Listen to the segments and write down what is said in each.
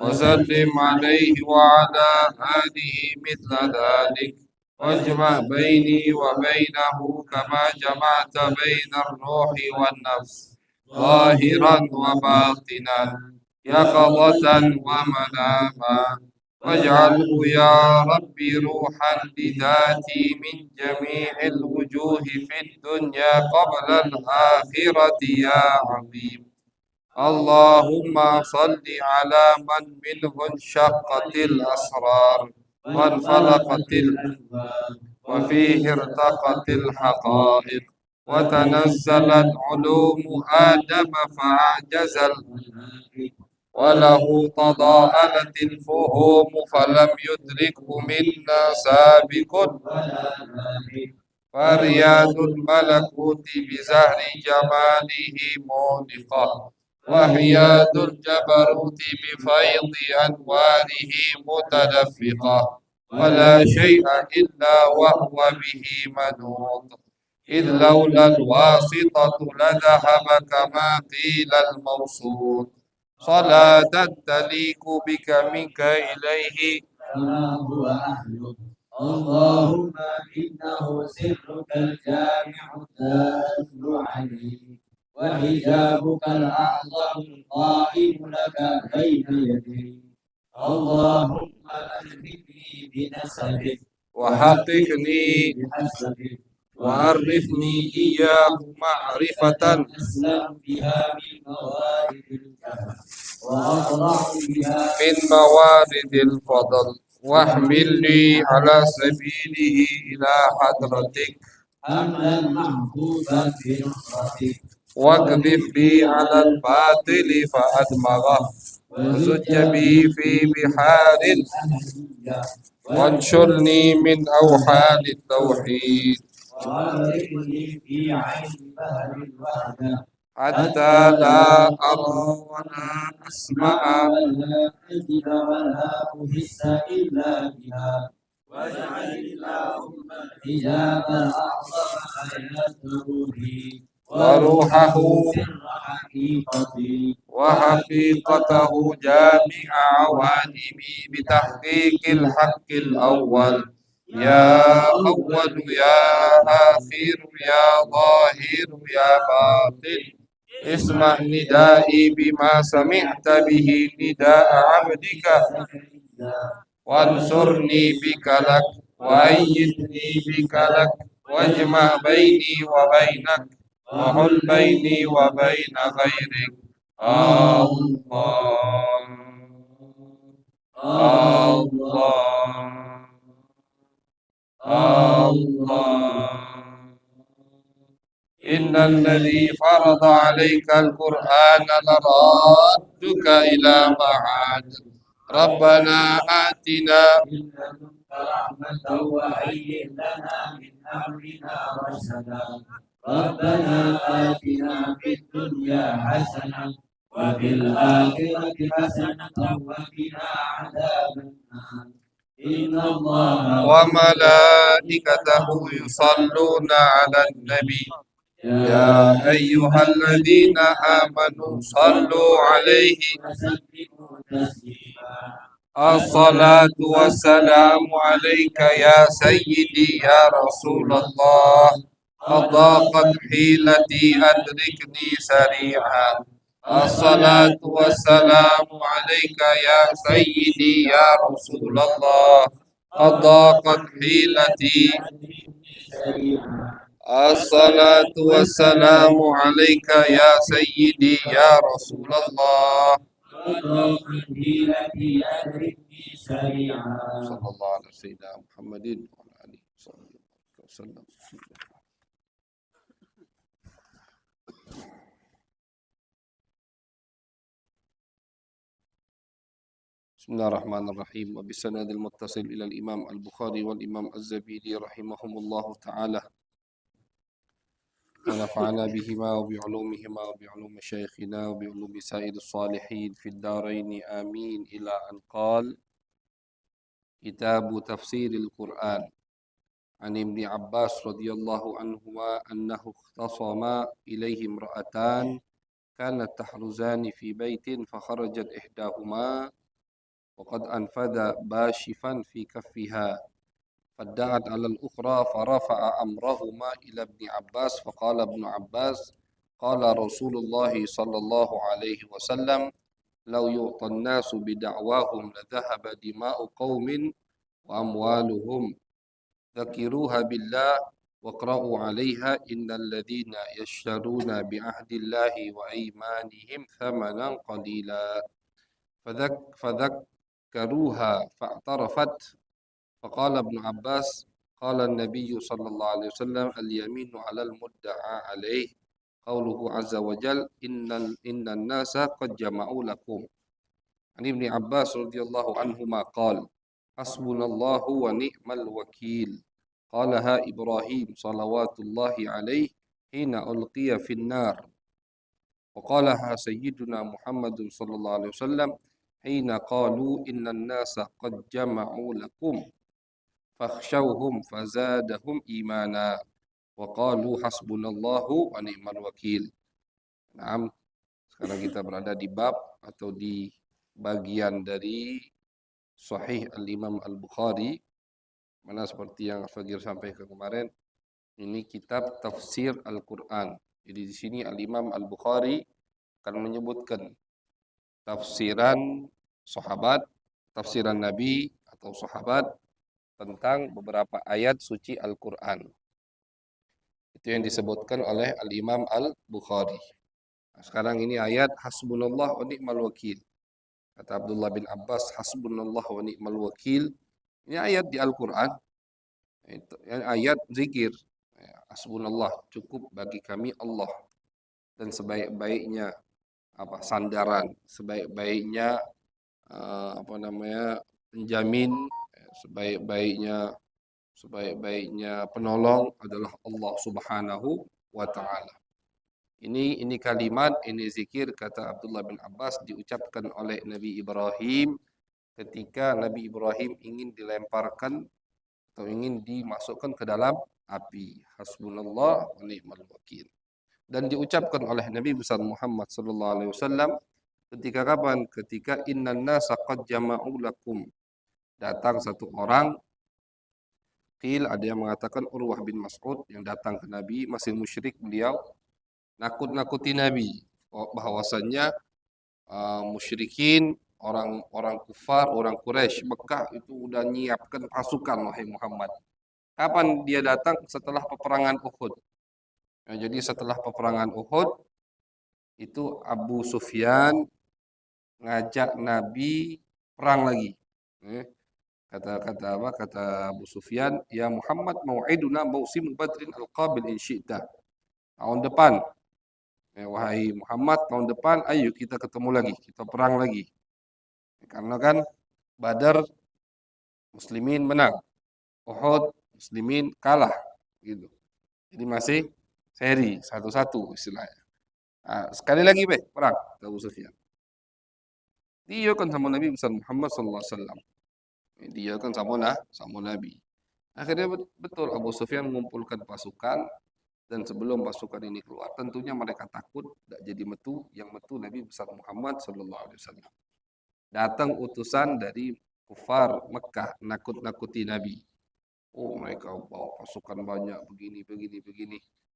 وسلم عليه وعلى آله مثل ذلك، واجمع بيني وبينه كما جمعت بين الروح والنفس ظاهرا وباطنا يقظة ومناما، واجعله يا ربي روحا لذاتي من جميع الوجوه في الدنيا قبل الآخرة يا عظيم. اللهم صل على من منه انشقت الأسرار وانفلقت الألوان وفيه ارتقت الحقائق وتنزلت علوم آدم فأعجز الملائكة وله تضاءلت الفهوم فلم يدركه منا سابق ولا لاحق، فرياض الملكوت بزهر جماله مونقة، وحياد الجبروت بفيض أنواره متدفقة، ولا شيء إلا وهو به منوط، إذ لولا الواسطة لذهب كما قيل الموصول. صلاة تليق بك منك إليه كما هو أهله. اللهم إنه سرك الجامع الدال عليه، وحجابك الأعظم القائم لك بين يديه. اللهم ألهمني بنسبه وحققني بحسبه، وعرفني إياه معرفة أسلم بها من موارد الكفر، وأطلع بها من موارد الفضل، واحملني على سبيله إلى حضرتك حملا محفوظا بنصرتك، واقذف بي على الباطل فأدمغه، وزج بي في بحار الأهلية، وانشلني من أوحال التوحيد، وأغرقني في عين بحر الوحدة حتى لا أرى ولا أسمع ولا أجد ولا أحس إلا بها. واجعل اللهم الحجاب الأعظم حياة روحي وروحه سر حقيقتي وحقيقته جامع عوالمي بتحقيق الحق الأول. يا أول يا آخر يا ظاهر يا باطن، اسمع ندائي بما سمعت به نداء عبدك وانصرني بك لك، وأيدني بك لك، واجمع بيني وبينك، وحل بيني وبين غيرك. الله الله الله. إن الذي فرض عليك القرآن لرادك إلى معاد. ربنا آتنا من لدنك رحمة وهيئ لنا من أمرنا رشدا. ربنا آتنا في الدنيا حسنة وفي الآخرة حسنة وقنا عذاب النار. إن الله وملائكته يصلون على النبي يا أيها الذين آمنوا صلوا عليه وسلموا تسليما. الصلاة والسلام عليك يا سيدي يا رسول الله. أضاقت حيلتي أدركني سريعا. الصلاة والسلام عليك يا سيدي يا رسول الله. أضاقت حيلتي الصلاة والسلام عليك يا سيدي يا رسول الله. أضاقت حيلتي أدركني سريعا. صلى الله على سيدنا محمد وعلى آله وصحبه وسلم. بسم الله الرحمن الرحيم. وبسند المتصل إلى الإمام البخاري والإمام الزبيدي رحمهم الله تعالى، ونفعنا بهما وبعلومهما وبعلوم شيخنا وبعلوم سائر الصالحين في الدارين آمين. إلى أن قال: كتاب تفسير القرآن. عن ابن عباس رضي الله عنهما أنه اختصم إليه امرأتان كانت تحرزان في بيت، فخرجت إحداهما وقد أنفذ باشفا في كفها فادعت على الأخرى فرفع أمرهما إلى ابن عباس فقال ابن عباس قال رسول الله صلى الله عليه وسلم لو يعطى الناس بدعواهم لذهب دماء قوم وأموالهم ذكروها بالله واقرأوا عليها إن الذين يشترون بعهد الله وأيمانهم ثمنا قليلا فذكروها فاعترفت فقال ابن عباس قال النبي صلى الله عليه وسلم اليمين على المدعى عليه قوله عز وجل إن الناس قد جمعوا لكم عن ابن عباس رضي الله عنهما قال حسبنا الله ونعم الوكيل قالها إبراهيم صلوات الله عليه حين ألقي في النار وقالها سيدنا محمد صلى الله عليه وسلم حين قالوا إن الناس قد جمعوا لكم فاخشوهم فزادهم إيمانا وقالوا حسبنا الله ونعم الوكيل. Nah, sekarang kita berada di bab atau di bagian dari Sahih Al-Imam Al-Bukhari, mana seperti yang Fagir sampaikan kemarin, ini kitab tafsir Al-Quran. Jadi di sini Al-Imam Al-Bukhari akan menyebutkan tafsiran sahabat, tafsiran Nabi atau sahabat tentang beberapa ayat suci Al-Quran. Itu yang disebutkan oleh Al-Imam Al-Bukhari. Nah, sekarang ini ayat hasbunallah wa ni'mal wakil. Kata Abdullah bin Abbas, hasbunallah wa ni'mal wakil. Ini ayat di Al-Quran. Itu ayat zikir. Hasbunallah, cukup bagi kami Allah. Dan sebaik-baiknya sandaran, sebaik-baiknya penjamin, sebaik-baiknya penolong adalah Allah Subhanahu wa taala. Ini kalimat, ini zikir kata Abdullah bin Abbas diucapkan oleh Nabi Ibrahim ketika Nabi Ibrahim ingin dilemparkan atau ingin dimasukkan ke dalam api. Hasbunallah wa ni'mal wakil. Dan diucapkan oleh Nabi besar Muhammad sallallahu alaihi wasallam ketika kapan? Ketika innan nasa qad jama'u lakum. Datang satu orang, ada yang mengatakan Urwah bin Mas'ud yang datang ke Nabi, masih musyrik beliau, nakut-nakuti Nabi bahwasannya musyrikin, orang kufar, orang Quraisy Mekah itu udah nyiapkan pasukan wahai Muhammad. Kapan dia datang? Setelah peperangan Uhud. Nah, jadi setelah peperangan Uhud itu Abu Sufyan ngajak Nabi perang lagi. Kata Abu Sufyan, ya Muhammad mau'iduna mausim badrin al-qabil in syi'ta. Tahun depan, wahai Muhammad, tahun depan ayo kita ketemu lagi, kita perang lagi. Karena kan Badar muslimin menang, Uhud muslimin kalah gitu. Jadi masih seri satu-satu istilahnya. Nah, sekali lagi perang Abu Sufyan. Dia kan sama Nabi besar Muhammad sallallahu alaihi wasallam. Dia kan sama Nabi. Akhirnya betul Abu Sufyan mengumpulkan pasukan, dan sebelum pasukan ini keluar tentunya mereka takut tidak jadi metu, yang metu Nabi besar Muhammad sallallahu alaihi wasallam. Datang utusan dari kufar Mekah nakut-nakuti Nabi. Oh, mereka bawa pasukan banyak begini.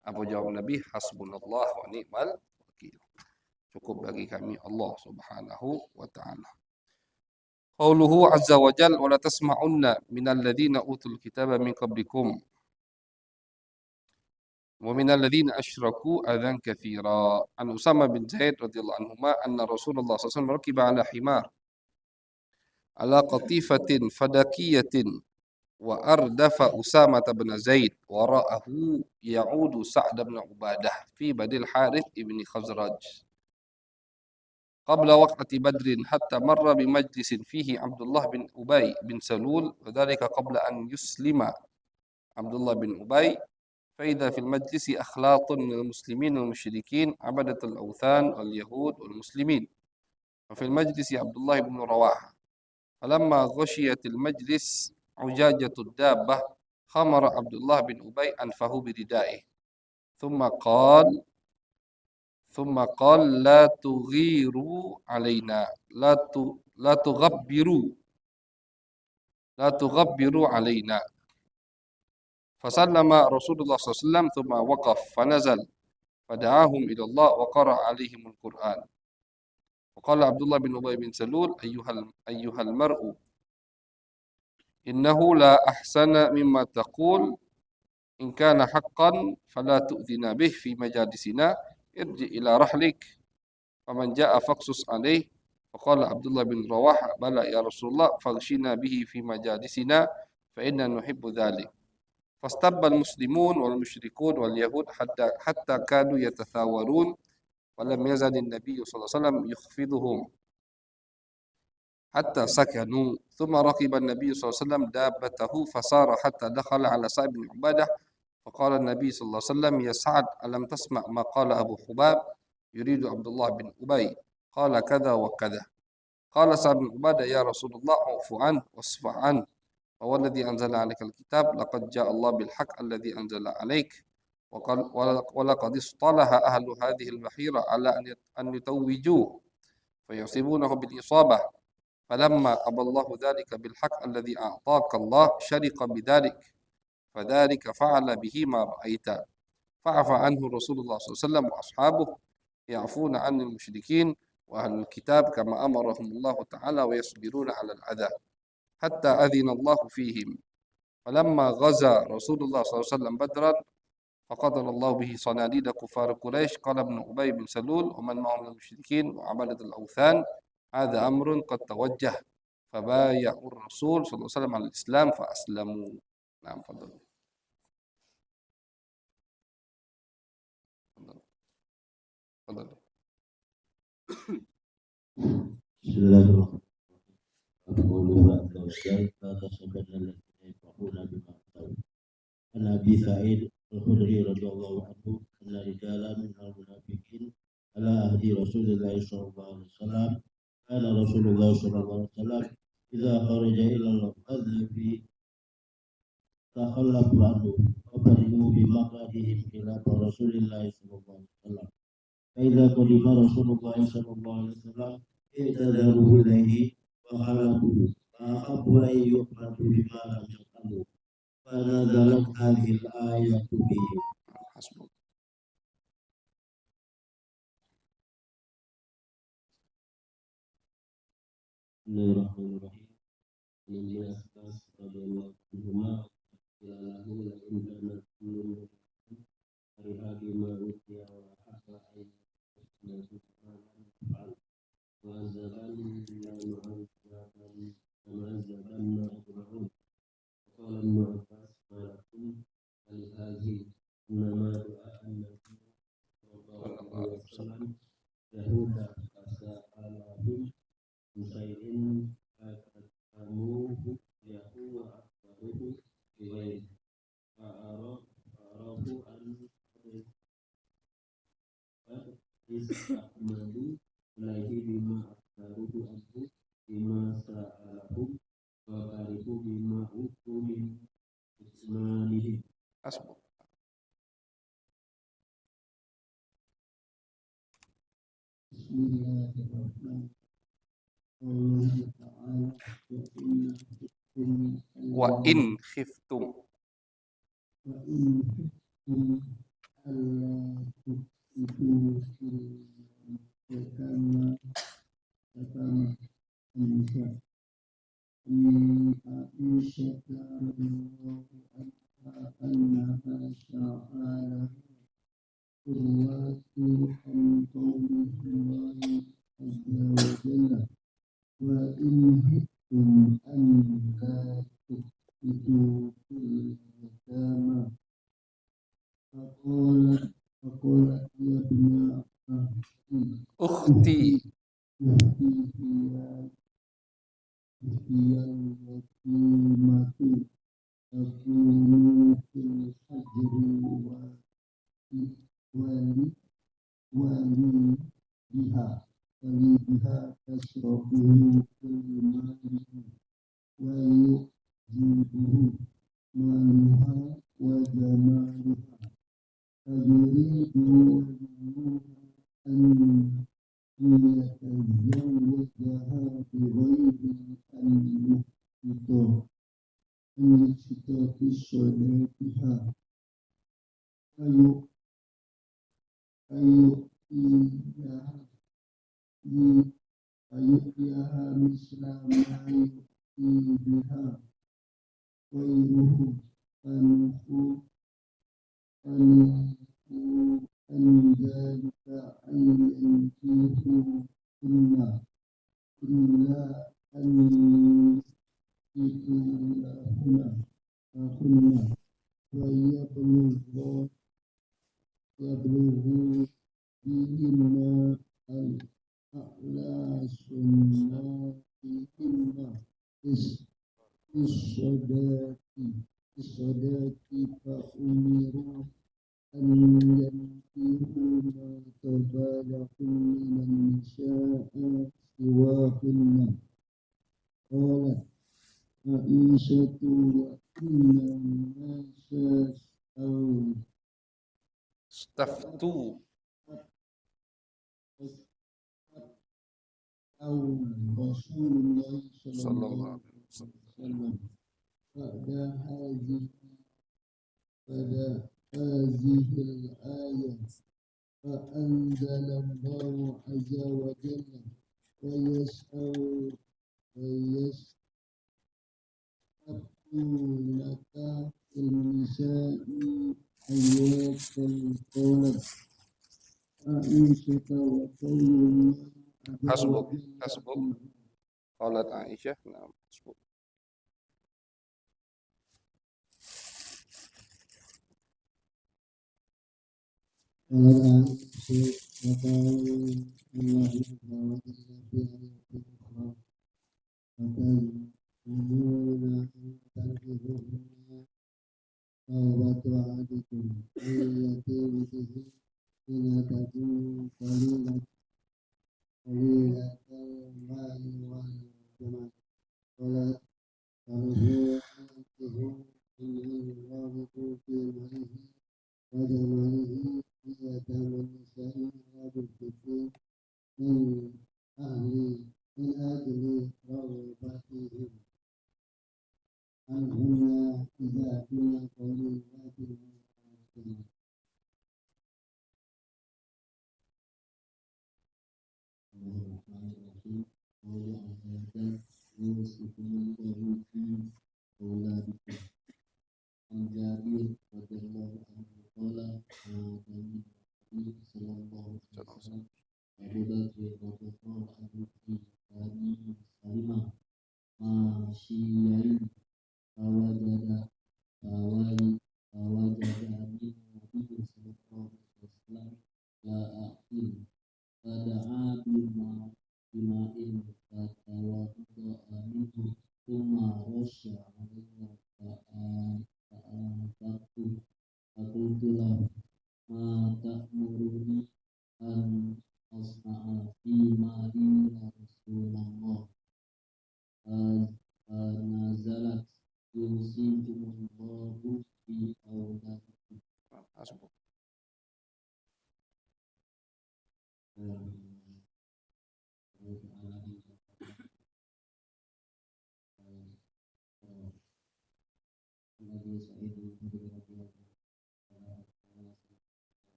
Apa jawab Nabi? Hasbunallah wa ni'mal wakil. Cukup bagi kami Allah Subhanahu wa taala. Qauluhu azza wa jalla wa la tasma'unna minal ladzina utul kitaba min qablikum wa minal ladzina asyraku adzan katsira. An Usama bin Zaid radhiyallahu anhuma anna Rasulullah sallallahu alaihi wasallam rakiba ala himar ala qatifatin fadakiyatin wa ardafa Usama bin Zaid wara'ahu ya'udu Sa'd bin Ubadah fi badil Harith ibn Khazraj qabla waqti Badrin hatta marra bi majlisin fihi Abdullah bin Ubay bin Salul wa dhalika qabla an yuslima Abdullah bin Ubay fa idza fil majlisi akhlatun minal muslimin wal musyrikin abadatul awthan wal yahud wal muslimin wa fil majlisi Abdullah bin Rawaha falamma ghashiyatil majlis ujajatud dabbah khamara Abdullah bin Ubay anfahu biridaihi thumma qala la tughiru alaina la tughabbiru لا تغبروا علينا. فسلم رسول الله صلى الله عليه وسلم ثم وقف فنزل فدعاهم إلى الله وقرأ عليهم القرآن. وقال عبد الله بن أبي بن سلول: أيها المرء، إنه لا أحسن مما تقول، إن كان حقا فلا تؤذنا به في مجالسنا، ارجع إلى رحلك، فمن جاء فاقصص عليه. فقال عبد الله بن رواحة: بلى يا رسول الله، فاغشنا به في مجالسنا فإنا نحب ذلك. فاستب المسلمون والمشركون واليهود حتى كانوا يتثاورون، ولم يزل النبي صلى الله عليه وسلم يخفضهم حتى سكنوا. ثم ركب النبي صلى الله عليه وسلم دابته فسار حتى دخل على سعد بن عبادة، فقال النبي صلى الله عليه وسلم: يا سعد، ألم تسمع ما قال أبو حباب يريد عبد الله بن أبي؟ قال كذا وكذا. قال سعد بن عبادة: يا رسول الله، اعف عنه واصفح عنه، وهو الذي أنزل عليك الكتاب، لقد جاء الله بالحق الذي أنزل عليك، ولقد اصطلح أهل هذه البحيرة على أن يتوجوه فيصيبونه بالإصابة، فلما أبى الله ذلك بالحق الذي أعطاك الله شرق بذلك، فذلك فعل به ما رأيت. فعفى عنه رسول الله صلى الله عليه وسلم وأصحابه يعفون عن المشركين وأهل الكتاب كما أمرهم الله تعالى، ويصبرون على الأذى حتى أذن الله فيهم. فلما غزا رسول الله صلى الله عليه وسلم بدرا فقتل الله به صناديد كفار قريش، قال ابن أبي بن سلول ومن معهم من المشركين وعبدة الأوثان: هذا أمر قد توجه. فبايعوا الرسول صلى الله عليه وسلم على الإسلام فأسلموا. نعم، فضل. فضل. بسم الله الرحمن الرحيم. قوله عز وجل: لا تحسبن الذين يفرحون بما أتوا. عن أبي سعيد الخدري رضي الله عنه أن رجالا من المنافقين على عهد رسول الله صلى الله عليه وسلم كان رسول الله صلى الله عليه وسلم إذا خرج إلى الغزو تخلفوا عنه وقدموا بمقعدهم خلاف رسول الله صلى الله عليه وسلم، فإذا قدم رسول الله صلى الله عليه وسلم اعتذروا إليه وخلفوا، فأحبوا أن يؤمنوا بما لم يفعلوا، فنزلت هذه الآية بهم. حسبك. Bismillahirrahmanirrahim. Ibnu Abbas radhiyallahu anhuma lahu la in kana kullu hari hadi ma utiya wa hatta aina subhanahu wa azzaban la yu'azzaban kama azzaban ma ajma'un. Qala Ibnu Abbas malakum al-hazi nama doa an-nabi sallallahu alaihi wasallam yahuda asa'alahum Musairin akamuhu yahu wa akbaruhu biwain fa'arafu an istakmalu ilaihi bima akbaruhu anhu bima sa'alahum wa karihu bima ukumin ismanihim. حسبك. Bismillahirrahmanirrahim. وإن خفتم وإن خفتم ألا تقسطوا في اليتامى فقالت يا ابن أختي هي اليتيمة تكون في الحجر ولدها تشربه كل ماله ويعجبه مالها وجمالها، فيريد وليها أن يتزوجها بغير أن يخطئ أن يشتى في صلاتها أيؤتيها أيؤتيها مثل ما يؤتي بها غيره أنفوا أن ذلك أن ينكحوا إلا أن يكفوا لهن ويبلغوا بهن الأعلى سناتهن الصلاة فأمروا أن ينكحوا ما طاب لهم من النساء سواهن. قالت عائشة وإن الناس استفتوا أو رسول الله صلى صلى الله الله عليه عليه وسلم. وسلم بعد هذه الآية فأنزل الله عز وجل ويسألونك في النساء آيات قولت عائشة وقول الله عز حسبك وجل قالت عائشة نعم حسبك. والآن وقال الله عز وجل في آية أخرى وتزعمون أن تنكحوهن توبة أحدكم أن يأتي به إن تكون قليلة المال والجمال ولا تنكحوا من يرغب في ماله وجماله يتامى النساء لا بالفتن من أجل رغبتهم عنهن إذا كن قليلات المال. Bismillahirrahmanirrahim. Allah azza yusikum Allahu fi auladikum. An Jabir radhiyallahu anhu qala qala Nabi sallallahu alaihi wasallam Abu Bakr radhiyallahu anhu fi Bani Salimah masyiyai fawajada min Nabi sallallahu alaihi wasallam la aqil fada'a bima'in fatawadda'a minhu thumma rasya 'alaihi fa'anfaqtu faqultu lahu ma ta'muruni an asna'a fi mali ya Rasulullah nazalat yusikumullahu fi auladikum. حسبك.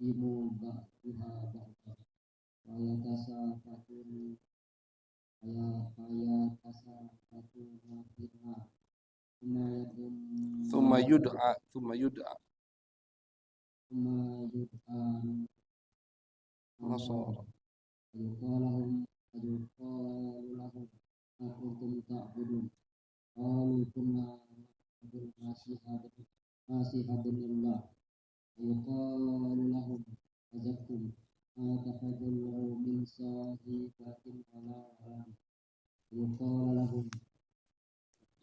يقدم بعضها بعضا ويتساءلون فيها ثم يدعى ثم يدعى نصارى فيقال لهم ما كنتم تعبدون قالوا كنا نعبد المسيح ابن الله فيقال لهم كذبتم ما اتخذوا من صاحبة ولا ولد فيقال لهم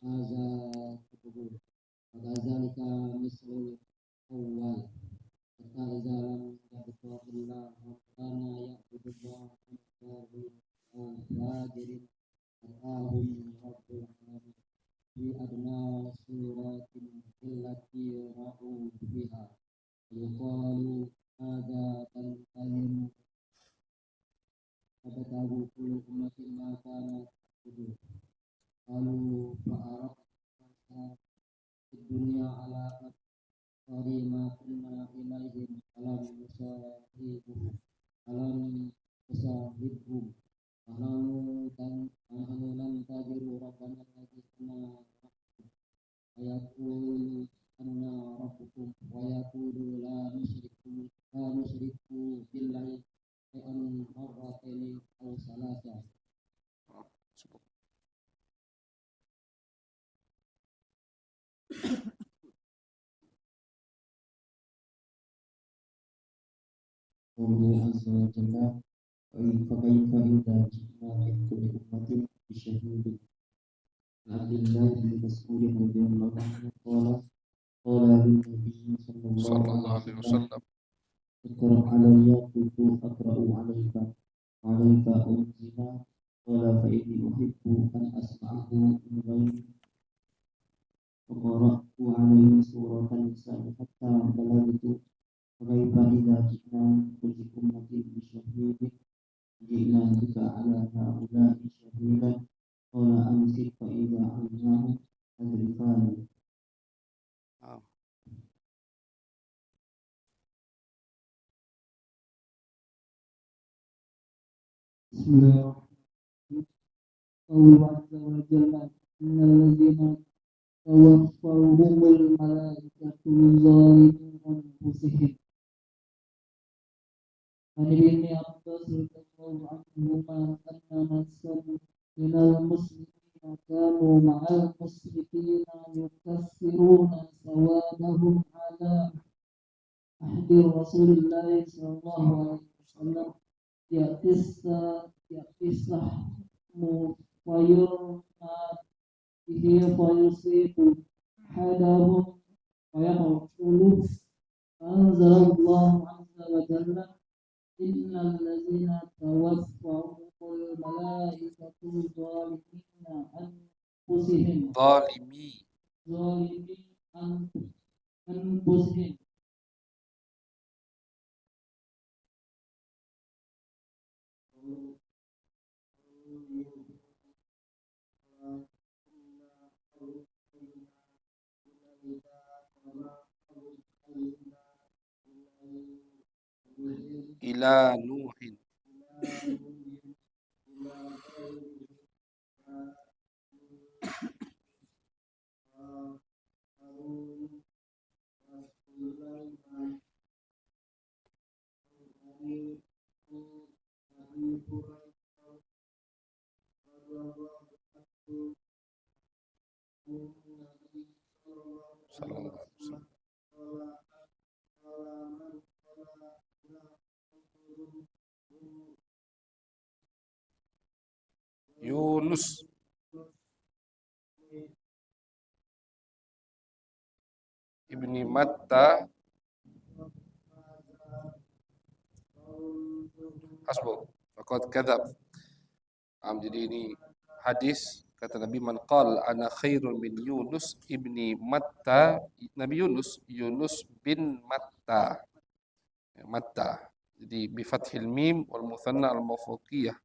ماذا تكتبون وكذلك مثل الأول حتى إذا لم يبق إلا من كان يعبد الله أو فاجر أتاهم رب العالمين في أدنى سورة التي رأوا بها يقال هذا تنتهي فتتابع كل أمة ما كانت تعبد قالوا فأردنا في الدنيا على أكثر ما كنا إليهم ألم نصاحبهم فنحن ننتظر ربنا الذي كنا نعبد فيقول أنا ربكم ويقول لا نشرك بالله شيئا مرتين أو ثلاثة. قوله عز وجل فكيف إذا جئنا من كل أمة بشهيد عبد الله بن مسعود رضي الله عنه قال للنبي صلى صلى الله الله عليه عليه وسلم وسلم اقرأ علي قلت أقرأ عليك أنزل قال فإني أحب أن أسمعه من غيري فقرأت عليه سورة النساء حتى بلغت فكيف إذا جئنا من كل أمة بشهيد جئنا بك على هؤلاء شهيدا قال أمسك فإذا علمناه أدركان. بسم الله الرحمن الرحيم. قول عز وجل إن الذين توفوهم الملائكة ظالمي أنفسهم عن ابن عباس رضي الله عنهما أن ناسا من المسلمين كانوا مع المشركين يكفرون سوادهم على عهد رسول الله صلى الله عليه وسلم يأتي السهم فيرمى به فيصيب أحدهم فيقتله فأنزل الله عز وجل إن الذين توفاهم الملائكة ظالمين أنفسهم ظالمي أنفسهم إلى نوح صلى الله عليه وسلم يونس ابن متى hasbuh faqad kadzab. Jadi ini hadis kata Nabi man qala ana khairun min Yunus ibni Matta. Nabi Yunus bin Matta. Matta. Jadi bi fathil mim wal muthanna al mafruqiyah.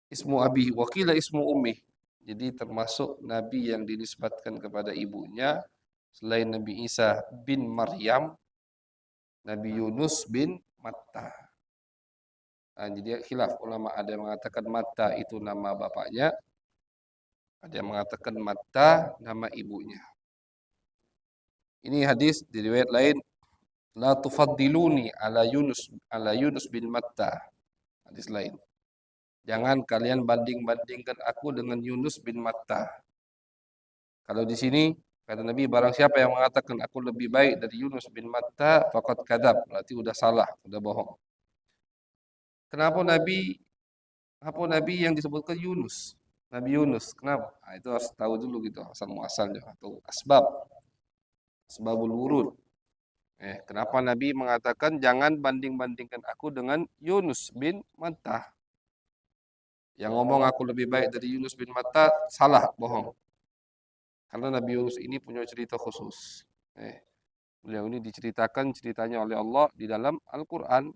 Ismu abi wa qila ismu ummi. Jadi termasuk nabi yang dinisbatkan kepada ibunya selain Nabi Isa bin Maryam, Nabi Yunus bin Matta. Nah, jadi khilaf ulama, ada yang mengatakan Matta itu nama bapaknya, ada yang mengatakan Matta nama ibunya. Ini hadis di riwayat lain, la tufaddiluni ala Yunus bin Matta. Hadis lain. Jangan kalian banding-bandingkan aku dengan Yunus bin Matta. Kalau di sini kata Nabi, barang siapa yang mengatakan aku lebih baik dari Yunus bin Matta, faqad kadzab, berarti udah salah, udah bohong. Kenapa Nabi yang disebutkan Yunus? Nabi Yunus, kenapa? Nah, itu harus tahu dulu gitu asal muasalnya atau asbabul wurud. Kenapa Nabi mengatakan jangan banding-bandingkan aku dengan Yunus bin Matta? Yang ngomong aku lebih baik dari Yunus bin Matta salah, bohong. Karena Nabi Yunus ini punya cerita khusus. Beliau ini diceritakan ceritanya oleh Allah di dalam Al-Quran.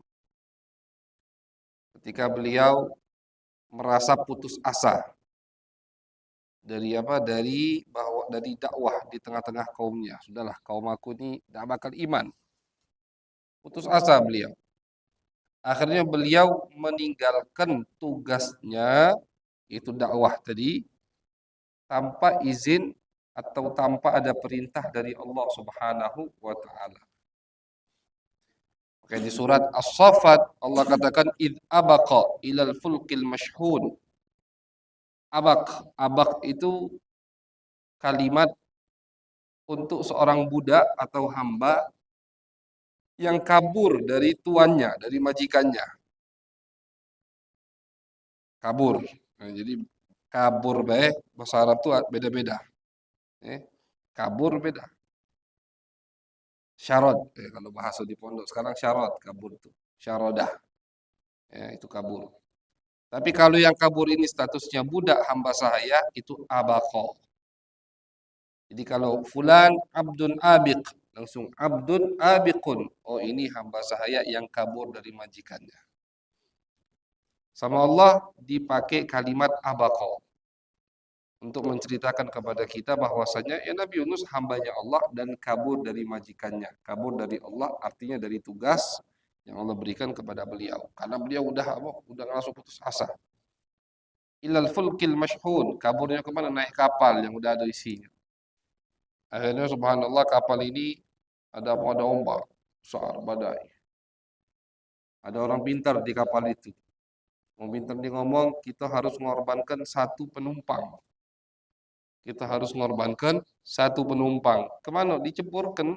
Ketika beliau merasa putus asa dari dakwah di tengah-tengah kaumnya. Sudahlah, kaum aku ini tidak bakal iman. Putus asa beliau. Akhirnya beliau meninggalkan tugasnya, itu dakwah tadi, tanpa izin atau tanpa ada perintah dari Allah Subhanahu wa taala. Di surat As-Saffat Allah katakan id abaqa ilal fulkil mashhun. Abak itu kalimat untuk seorang budak atau hamba yang kabur dari tuannya, dari majikannya. Kabur. Nah, jadi kabur bahasa Arab itu beda-beda. Kabur beda. Syarad, kalau bahasa di pondok sekarang syarad, kabur itu. Syarodah. Itu kabur. Tapi kalau yang kabur ini statusnya budak hamba sahaya, itu abaqah. Jadi kalau fulan abdun abiq, langsung abdun abiqun. Oh, ini hamba sahaya yang kabur dari majikannya. Sama Allah dipakai kalimat abaqah untuk menceritakan kepada kita bahwasanya Nabi Yunus hambanya Allah dan kabur dari majikannya. Kabur dari Allah artinya dari tugas yang Allah berikan kepada beliau. Karena beliau udah langsung putus asa. Ilal fulkil mashhun, kaburnya kemana? Naik kapal yang udah ada isinya. Akhirnya subhanallah kapal ini ada ombak besar, badai. Ada orang pintar di kapal itu. Orang pintar dia ngomong, kita harus mengorbankan satu penumpang. Kita harus mengorbankan satu penumpang. Kemana? Diceburkan,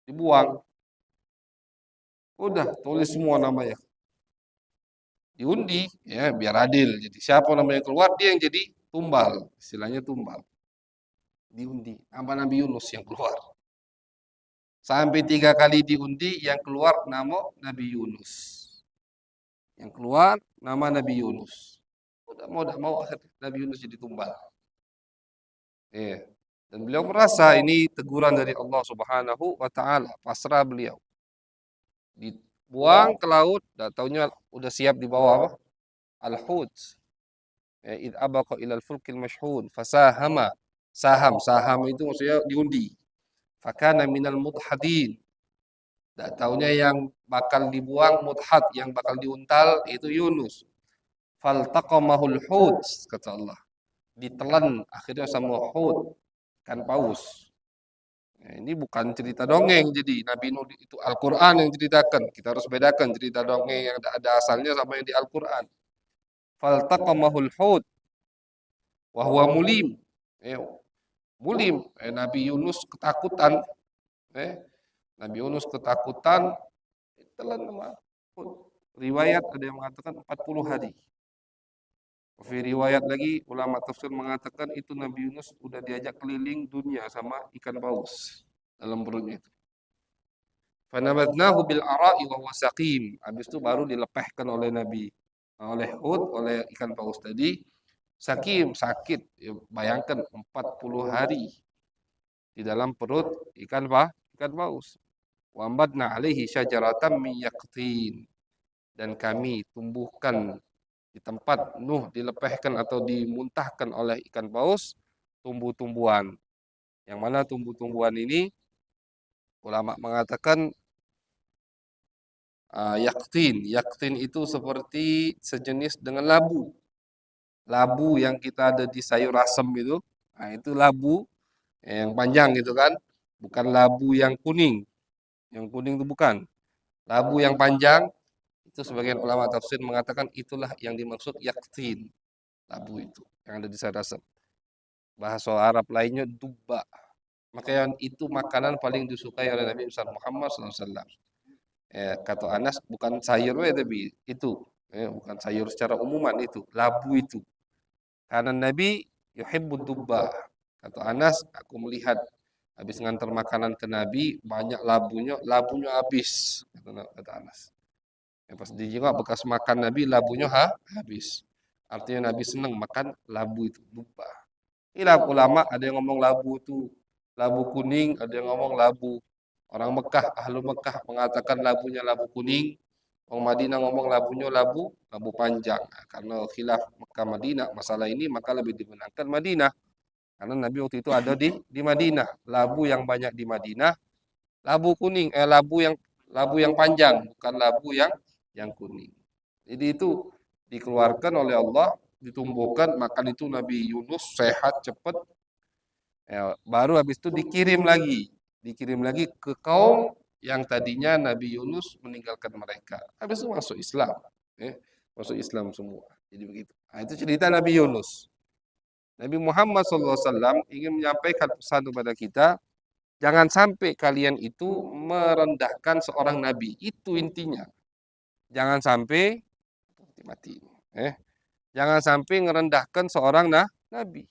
dibuang. Udah, tulis semua namanya. Diundi, ya biar adil. Jadi siapa namanya keluar, dia yang jadi tumbal. Istilahnya tumbal. Diundi. Nama Nabi Yunus yang keluar. Sampai 3 kali diundi, yang keluar nama Nabi Yunus. Yang keluar nama Nabi Yunus. Udah mau akhirnya Nabi Yunus jadi tumbal. Dan beliau merasa ini teguran dari Allah Subhanahu wa taala, pasrah beliau. Dibuang ke laut, dah taunya udah siap di bawah Al-Hud. Id abaqa ilal fulkil mashhun fasahama. Saham itu maksudnya diundi. Fakana minal mudhadin. Dah taunya yang bakal dibuang mudhad, yang bakal diuntal itu Yunus. Faltaqamahul hud, kata Allah. Ditelan akhirnya sama hud, kan paus. Ini bukan cerita dongeng, jadi Nabi Nuh itu Al-Quran yang ceritakan. Kita harus bedakan cerita dongeng yang ada asalnya sama yang di Al-Quran. Faltaqamahul hud wa huwa mulim. Mulim. Nabi Yunus ketakutan. Nabi Yunus ketakutan, telan sama hud. Riwayat ada yang mengatakan 40 hari. Di riwayat lagi ulama tafsir mengatakan itu Nabi Yunus udah diajak keliling dunia sama ikan paus dalam perutnya itu. Fanabadnahu bil ara'i wa huwa saqim. Habis itu baru dilepehkan oleh Hud, oleh ikan paus tadi. Saqim, sakit. Ya, bayangkan 40 hari di dalam perut ikan paus. Wa ambadna alaihi syajaratan min yaqtin. Dan kami tumbuhkan di tempat Nuh dilepehkan atau dimuntahkan oleh ikan paus tumbuh-tumbuhan. Yang mana tumbuh-tumbuhan ini ulama mengatakan yaktin. Yaktin itu seperti sejenis dengan labu. Labu yang kita ada di sayur asem itu. Nah, itu labu yang panjang gitu kan. Bukan labu yang kuning. Yang kuning itu bukan. Labu yang panjang itu sebagian ulama tafsir mengatakan itulah yang dimaksud yaktin. Labu itu yang ada di sayur asem. Bahasa Arab lainnya dubba. Makanya itu makanan paling disukai oleh Nabi Muhammad SAW. Kata Anas bukan sayur tapi itu, bukan sayur secara umuman itu, labu itu. Karena Nabi yuhibbud dubba. Kata Anas, aku melihat habis ngantar makanan ke Nabi banyak labunya habis. Kata Anas. Pas dijenguk bekas makan Nabi labunya habis. Artinya Nabi senang makan labu itu, dubba. Khilaf ulama, ada yang ngomong labu itu labu kuning, ada yang ngomong labu. Orang Mekah, ahlu Mekah mengatakan labunya labu kuning. Orang Madinah ngomong labunya labu panjang. Nah, karena khilaf Mekah Madinah masalah ini maka lebih dibenarkan Madinah. Karena Nabi waktu itu ada di Madinah. Labu yang banyak di Madinah, labu kuning, labu yang panjang, bukan labu yang kuning. Jadi itu dikeluarkan oleh Allah, ditumbuhkan, makan itu Nabi Yunus sehat cepat. Baru habis itu dikirim lagi ke kaum yang tadinya Nabi Yunus meninggalkan mereka. Habis itu masuk Islam, masuk Islam semua. Jadi begitu. Nah, itu cerita Nabi Yunus. Nabi Muhammad SAW ingin menyampaikan pesan kepada kita, jangan sampai kalian itu merendahkan seorang nabi. Itu intinya. Jangan sampai mati. Jangan sampai merendahkan seorang nabi.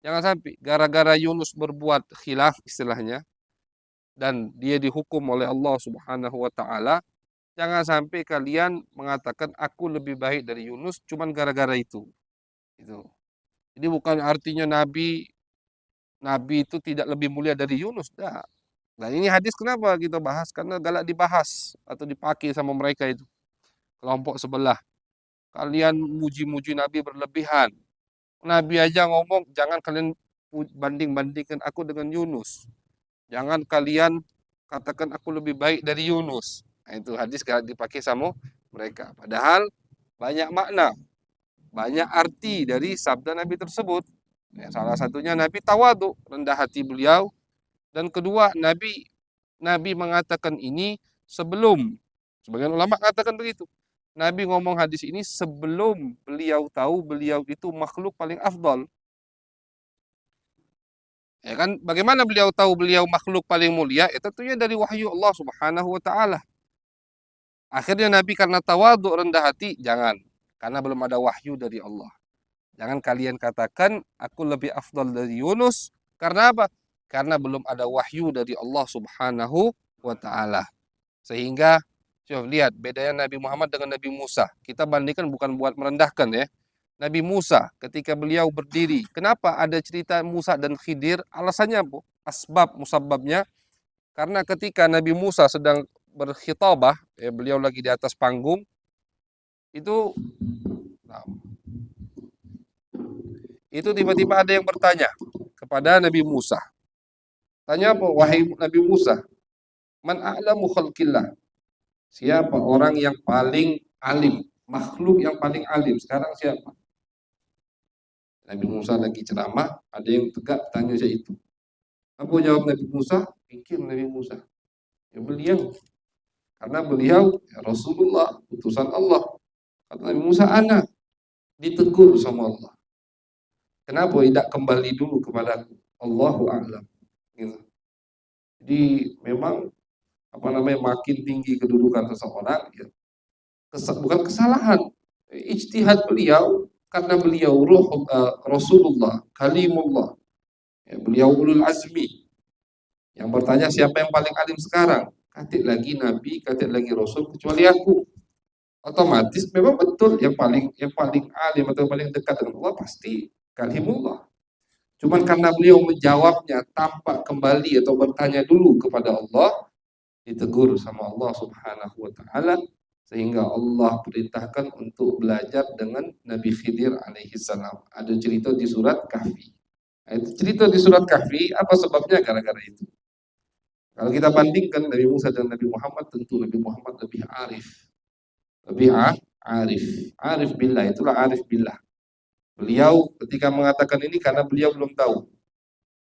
Jangan sampai gara-gara Yunus berbuat khilaf istilahnya dan dia dihukum oleh Allah Subhanahu wa taala, jangan sampai kalian mengatakan aku lebih baik dari Yunus cuman gara-gara itu. Itu. Jadi bukan artinya nabi itu tidak lebih mulia dari Yunus, dah. Nah, ini hadis kenapa kita bahas? Karena galak dibahas atau dipakai sama mereka itu. Kelompok sebelah. Kalian muji-muji nabi berlebihan. Nabi aja ngomong, jangan kalian banding-bandingkan aku dengan Yunus. Jangan kalian katakan aku lebih baik dari Yunus. Nah, itu hadis gak dipakai sama mereka. Padahal banyak makna, banyak arti dari sabda Nabi tersebut. Salah satunya Nabi tawadu, rendah hati beliau. Dan kedua, Nabi mengatakan ini sebelum, sebagian ulama katakan begitu. Nabi ngomong hadis ini sebelum beliau tahu beliau itu makhluk paling afdal. Ya kan, bagaimana beliau tahu beliau makhluk paling mulia? Tentunya dari wahyu Allah Subhanahu wa taala. Akhirnya Nabi karena tawadhu rendah hati, jangan. Karena belum ada wahyu dari Allah. Jangan kalian katakan aku lebih afdal dari Yunus. Karena apa? Karena belum ada wahyu dari Allah Subhanahu wa taala. Sehingga coba lihat bedanya Nabi Muhammad dengan Nabi Musa. Kita bandingkan bukan buat merendahkan ya. Nabi Musa ketika beliau berdiri, kenapa ada cerita Musa dan Khidir? Alasannya apa? Asbab musababnya karena ketika Nabi Musa sedang berkhitabah, beliau lagi di atas panggung, itu tiba-tiba ada yang bertanya kepada Nabi Musa. Tanya apa? Wahai Nabi Musa, man a'lamu khalqillah? Siapa orang yang paling alim? Makhluk yang paling alim sekarang siapa? Nabi Musa lagi ceramah, ada yang tegak tanya saya itu. Apa jawab Nabi Musa? Pikir Nabi Musa. Ya beliau. Karena beliau ya Rasulullah, utusan Allah. Kata Nabi Musa, ana. Ditegur sama Allah. Kenapa tidak kembali dulu kepada aku? Allahu a'lam. Gitu. Jadi memang makin tinggi kedudukan seseorang, ya, bukan kesalahan, ijtihad beliau karena beliau Rasulullah, kalimullah, ya, beliau ulul azmi. Yang bertanya siapa yang paling alim sekarang? Katik lagi Nabi, katik lagi Rasul kecuali aku. Otomatis memang betul yang paling alim atau paling dekat dengan Allah pasti kalimullah. Cuman karena beliau menjawabnya tanpa kembali atau bertanya dulu kepada Allah, ditegur sama Allah Subhanahu wa taala sehingga Allah perintahkan untuk belajar dengan Nabi Khidir alaihi salam. Ada cerita di surat Kahfi. Nah, itu cerita di surat Kahfi, apa sebabnya? Gara-gara itu. Kalau kita bandingkan Nabi Musa dan Nabi Muhammad, tentu Nabi Muhammad lebih arif. Arif billah, itulah arif billah. Beliau ketika mengatakan ini karena beliau belum tahu.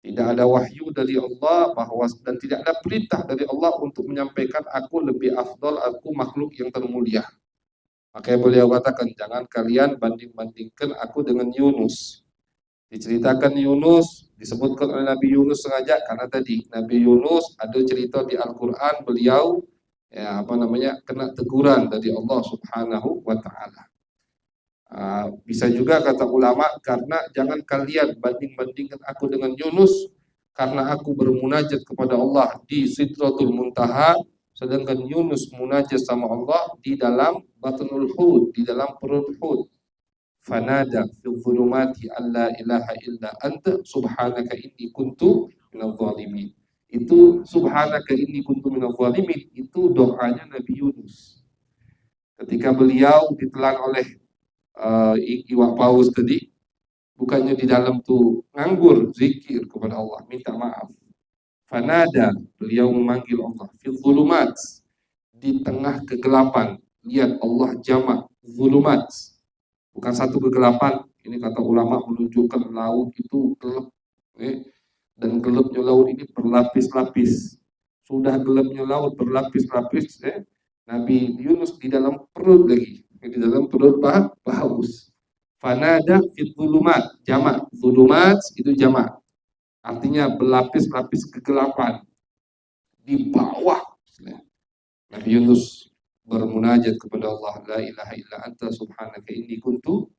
Tidak ada wahyu dari Allah bahwa dan tidak ada perintah dari Allah untuk menyampaikan aku lebih afdal, aku makhluk yang termulia. Makanya beliau katakan jangan kalian banding-bandingkan aku dengan Yunus. Diceritakan Yunus, disebutkan oleh Nabi Yunus sengaja karena tadi Nabi Yunus ada cerita di Al-Qur'an beliau kena teguran dari Allah Subhanahu wa taala. Bisa juga kata ulama karena jangan kalian banding-bandingkan aku dengan Yunus karena aku bermunajat kepada Allah di Sidratul Muntaha sedangkan Yunus munajat sama Allah di dalam batnul hud, di dalam perut hud. Fanada fi dhulumati alla ilaha illa anta subhanaka inni kuntu minadh dhalimin. Itu subhanaka inni kuntu minadh dhalimin itu doanya Nabi Yunus. Ketika beliau ditelan oleh iwak paus tadi, bukannya di dalam tuh nganggur zikir kepada Allah, minta maaf. Fanada, beliau memanggil Allah. Fil zulumat, di tengah kegelapan. Lihat Allah jamak zulumat, bukan satu kegelapan. Ini kata ulama menunjukkan laut itu gelap, dan gelapnya laut ini berlapis-lapis. Sudah gelapnya laut berlapis-lapis, Nabi Yunus di dalam perut lagi. Di dalam perut paus. Fanada fit zulumat, jamak. Zulumat itu jamak. Artinya berlapis-lapis kegelapan. Di bawah Nabi Yunus bermunajat kepada Allah, la ilaha illa anta subhanaka inni kuntu.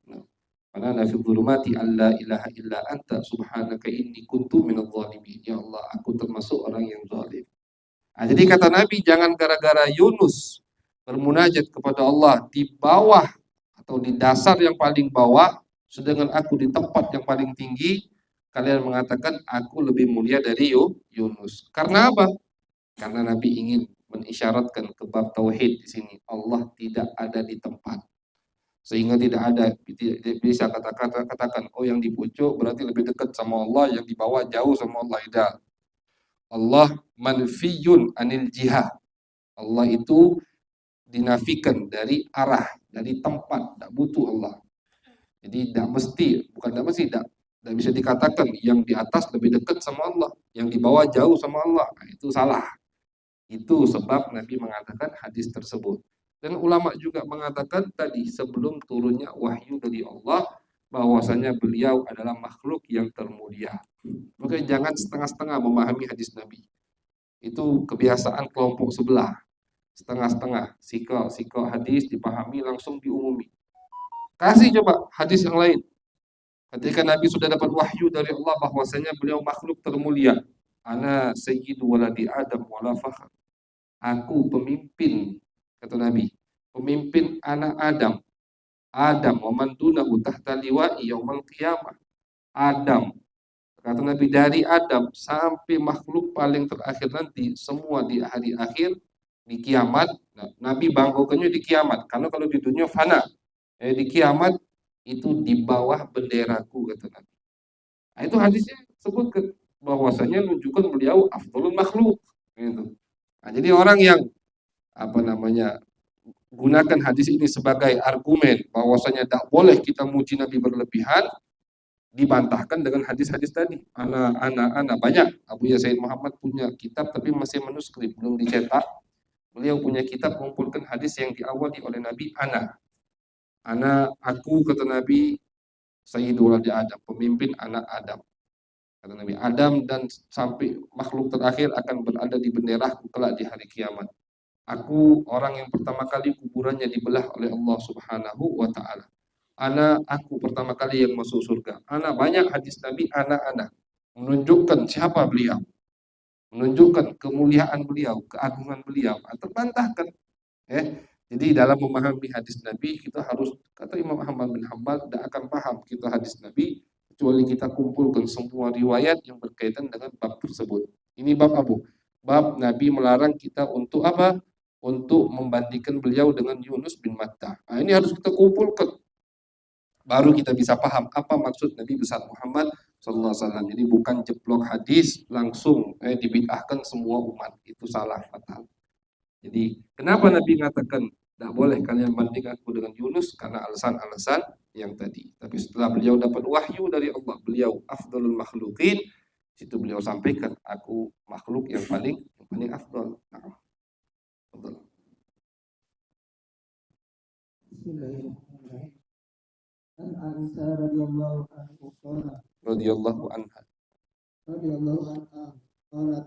Fanada fit zulumati alla ilaha illa anta subhanaka inni kuntu minadh dhalimin. Ya Allah, aku termasuk orang yang zalim. Jadi kata Nabi, jangan gara-gara Yunus bermunajat kepada Allah di bawah atau di dasar yang paling bawah, sedangkan aku di tempat yang paling tinggi, kalian mengatakan aku lebih mulia dari Yunus. Karena apa? Karena Nabi ingin mengisyaratkan ke bab tauhid di sini. Allah tidak ada di tempat. Sehingga tidak bisa katakan oh yang di pucuk berarti lebih dekat sama Allah, yang di bawah jauh sama Allah. Tidak. Allah manfiyun anil jihah. Allah itu dinafikan dari arah, dari tempat, tidak butuh Allah. Jadi tidak bisa dikatakan yang di atas lebih dekat sama Allah, yang di bawah jauh sama Allah. Nah, itu salah. Itu sebab Nabi mengatakan hadis tersebut. Dan ulama juga mengatakan tadi sebelum turunnya wahyu dari Allah bahwasanya beliau adalah makhluk yang termulia. Maka jangan setengah-setengah memahami hadis Nabi. Itu kebiasaan kelompok sebelah. Setengah-setengah, siko hadis dipahami langsung diumumi. Kasih coba hadis yang lain. Ketika Nabi sudah dapat wahyu dari Allah bahwasanya beliau makhluk termulia. Ana sayyidu waladi Adam wala fakhr. Aku pemimpin, kata Nabi, pemimpin anak Adam. Adam wa man dunahu tahta liwa'i yaumal qiyamah. Adam, kata Nabi, dari Adam sampai makhluk paling terakhir nanti, semua di hari akhir, di kiamat. Nah, Nabi bangkokannya di kiamat, karena kalau di dunia fana, di kiamat itu di bawah benderaku, kata Nabi. Nah, itu hadisnya sebut bahwasanya menunjukkan beliau afdalul makhluk, gitu. Nah, jadi orang yang gunakan hadis ini sebagai argumen bahwasanya tidak boleh kita muji Nabi berlebihan, dibantahkan dengan hadis-hadis tadi. Anak banyak. Abu Sayyid Muhammad punya kitab tapi masih manuskrip, belum dicetak. Beliau punya kitab mengumpulkan hadis yang diawali oleh Nabi aku, kata Nabi, Sayyidul Waladi Adam, pemimpin anak Adam. Kata Nabi, Adam dan sampai makhluk terakhir akan berada di benderaku kelak di hari kiamat. Aku orang yang pertama kali kuburannya dibelah oleh Allah Subhanahu wa ta'ala. Aku pertama kali yang masuk surga. Banyak hadis Nabi anak menunjukkan siapa beliau, menunjukkan kemuliaan beliau, keagungan beliau, atau bantahkan. Jadi dalam memahami hadis Nabi kita harus, kata Imam Ahmad bin Hanbal, tidak akan paham kita hadis Nabi kecuali kita kumpulkan semua riwayat yang berkaitan dengan bab tersebut. Ini bab bab Nabi melarang kita untuk apa? Untuk membandingkan beliau dengan Yunus bin Matta. Nah, ini harus kita kumpulkan. Baru kita bisa paham apa maksud Nabi besar Muhammad Sallallahu Alaihi Wasallam. Jadi bukan jeblok hadis langsung dibid'ahkan semua umat. Itu salah fatal. Jadi kenapa Nabi mengatakan tidak boleh kalian banding aku dengan Yunus? Karena alasan-alasan yang tadi. Tapi setelah beliau dapat wahyu dari Allah, beliau afdalul makhluqin, situ beliau sampaikan, aku makhluk yang paling afdal. Nah, betul. Bismillahirrahmanirrahim. An Aisyah radhiyallahu anhu qala Radhiyallahu anha. radhiyallahu anha qalat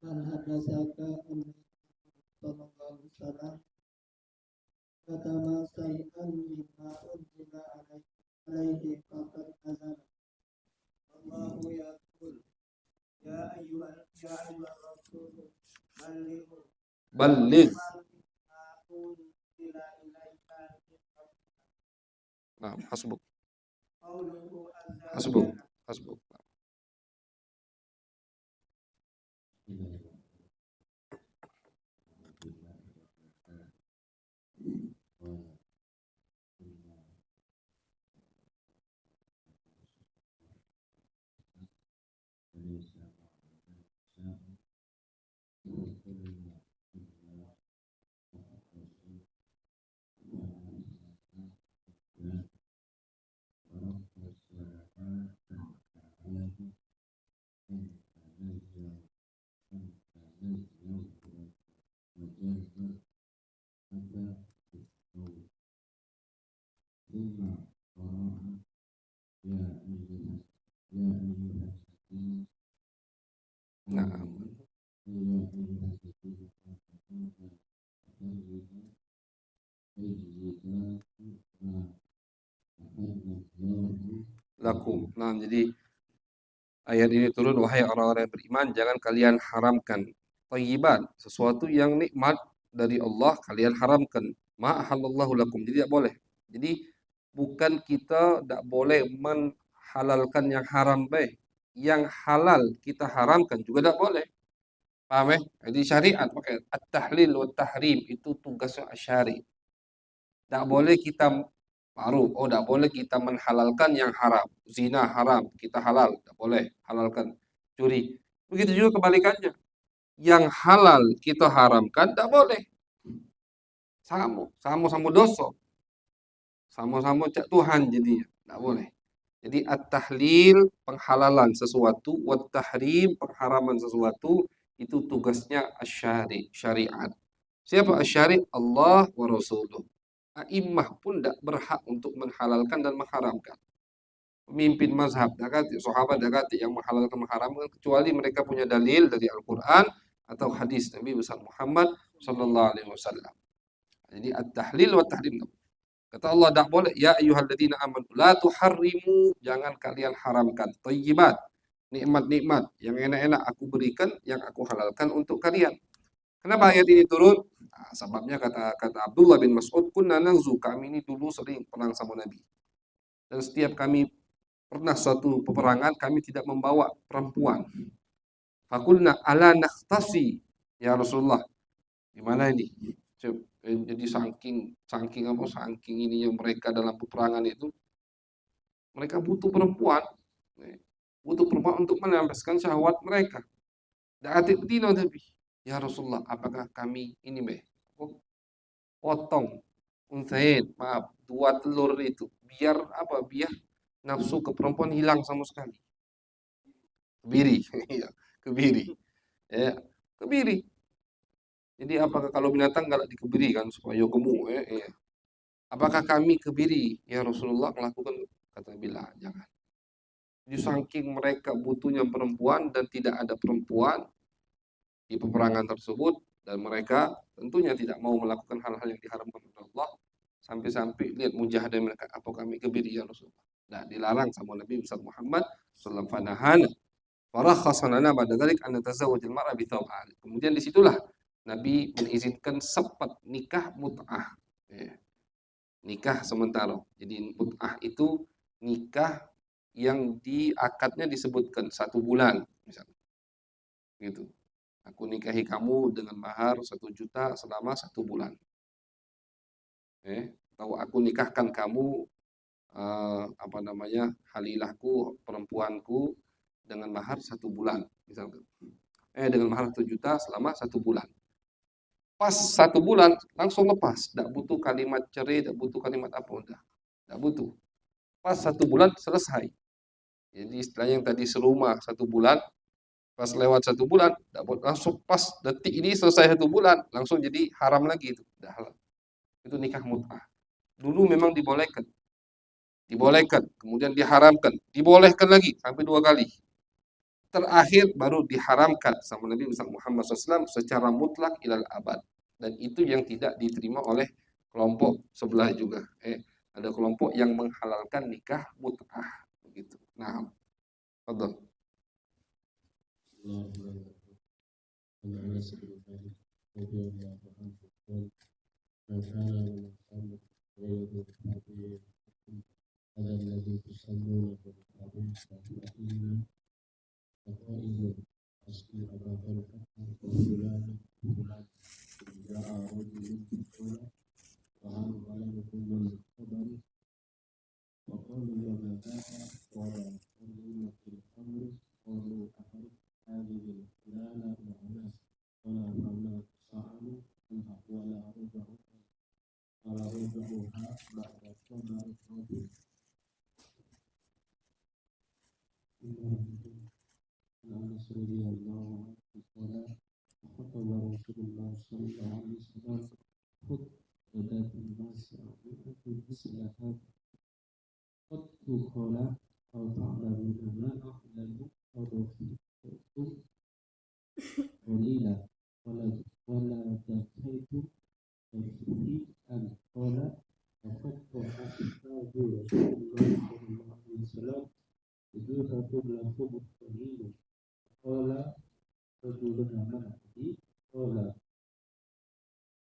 man hadatsaka anna sallallahu alaihi wasallam katama say'an mimma unzila alaihi faqad azana Allahu yaqul ya ayyuhal rasul Balligh. Nah, hasbuk. Hasbuk. Hasbuk. Lakum. Nah, jadi ayat ini turun, wahai orang-orang yang beriman, jangan kalian haramkan thayyibat, sesuatu yang nikmat dari Allah kalian haramkan. Ma ahallallahu lakum. Jadi tidak boleh. Jadi bukan kita tidak boleh menghalalkan yang haram baik. Yang halal kita haramkan juga tidak boleh. Paham ya? Jadi syariat pakai at-tahlil wa tahrim itu tugasnya syari. Tidak boleh kita tidak boleh kita menghalalkan yang haram. Zina haram, kita halal, tidak boleh halalkan. Curi. Begitu juga kebalikannya. Yang halal kita haramkan, tidak boleh. Sama-sama dosa. Sama-sama cak Tuhan jadinya, tidak boleh. Jadi at-tahlil penghalalan sesuatu, wat tahrim pengharaman sesuatu, itu tugasnya asy-syari, syariat. Siapa asy-syari? Allah wa Rasuluh. A'immah pun tidak berhak untuk menghalalkan dan mengharamkan. Pemimpin mazhab, sahabat yang menghalalkan mengharamkan kecuali mereka punya dalil dari Al-Quran atau hadis Nabi besar Muhammad sallallahu alaihi wasallam. Jadi at-tahlil wa tahrim. Kata Allah tidak boleh, ya ayyuhalladzina amanu la tuharrimu, jangan kalian haramkan thayyibat, nikmat-nikmat yang enak-enak aku berikan, yang aku halalkan untuk kalian. Kenapa ayat ini turun? Nah, sebabnya kata Abdullah bin Mas'ud, kunna nagzu, kami ini dulu sering perang sama Nabi. Dan setiap kami pernah suatu peperangan, kami tidak membawa perempuan. Fakulna ala nakhtasi, ya Rasulullah. Gimana ini? Jadi saking ininya mereka dalam peperangan itu, mereka butuh perempuan untuk melampiaskan syahwat mereka. Da'atik dino tapi, ya Rasulullah, apakah kami ini potong unsain, maaf, 2 telur itu biar nafsu ke perempuan hilang sama sekali. Kebiri. Kebiri. Ya, kebiri. Jadi apakah kalau binatang nggak dikebiri kan supaya gemuk ya. Apakah kami kebiri ya Rasulullah melakukan? Kata Bila, jangan. Jadi saking mereka butuhnya perempuan dan tidak ada perempuan di peperangan tersebut, dan mereka tentunya tidak mau melakukan hal-hal yang diharamkan oleh Allah, sampai-sampai lihat mujahadah mereka, apa kami kebiri ya Rasulullah? Nah, dilarang sama Nabi besar Muhammad sallallahu alaihi wasallam. Farakhasana ba'da dzalik an natazawwajal mar'a bi thawb'al. Kemudian disitulah Nabi mengizinkan sempat nikah mut'ah. Ya. Nikah sementara. Jadi mut'ah itu nikah yang di akadnya disebutkan 1 bulan misalnya. Gitu. Aku nikahi kamu dengan mahar 1 juta selama 1 bulan. Atau aku nikahkan kamu halilahku, perempuanku dengan mahar 1 bulan, misalkan. Dengan mahar 1 juta selama 1 bulan. Pas 1 bulan langsung lepas, tidak butuh kalimat cerai, tidak butuh kalimat apa, udah, tidak butuh. Pas 1 bulan selesai. Jadi istilahnya yang tadi serumah 1 bulan, pas lewat 1 bulan, langsung pas detik ini selesai 1 bulan, langsung jadi haram lagi itu, udah halal. Itu nikah mut'ah. Dulu memang dibolehkan, kemudian diharamkan, dibolehkan lagi sampai 2 kali. Terakhir baru diharamkan sama Nabi Muhammad SAW secara mutlak ilal abad. Dan itu yang tidak diterima oleh kelompok sebelah juga. Ada kelompok yang menghalalkan nikah mut'ah begitu. Nah, betul.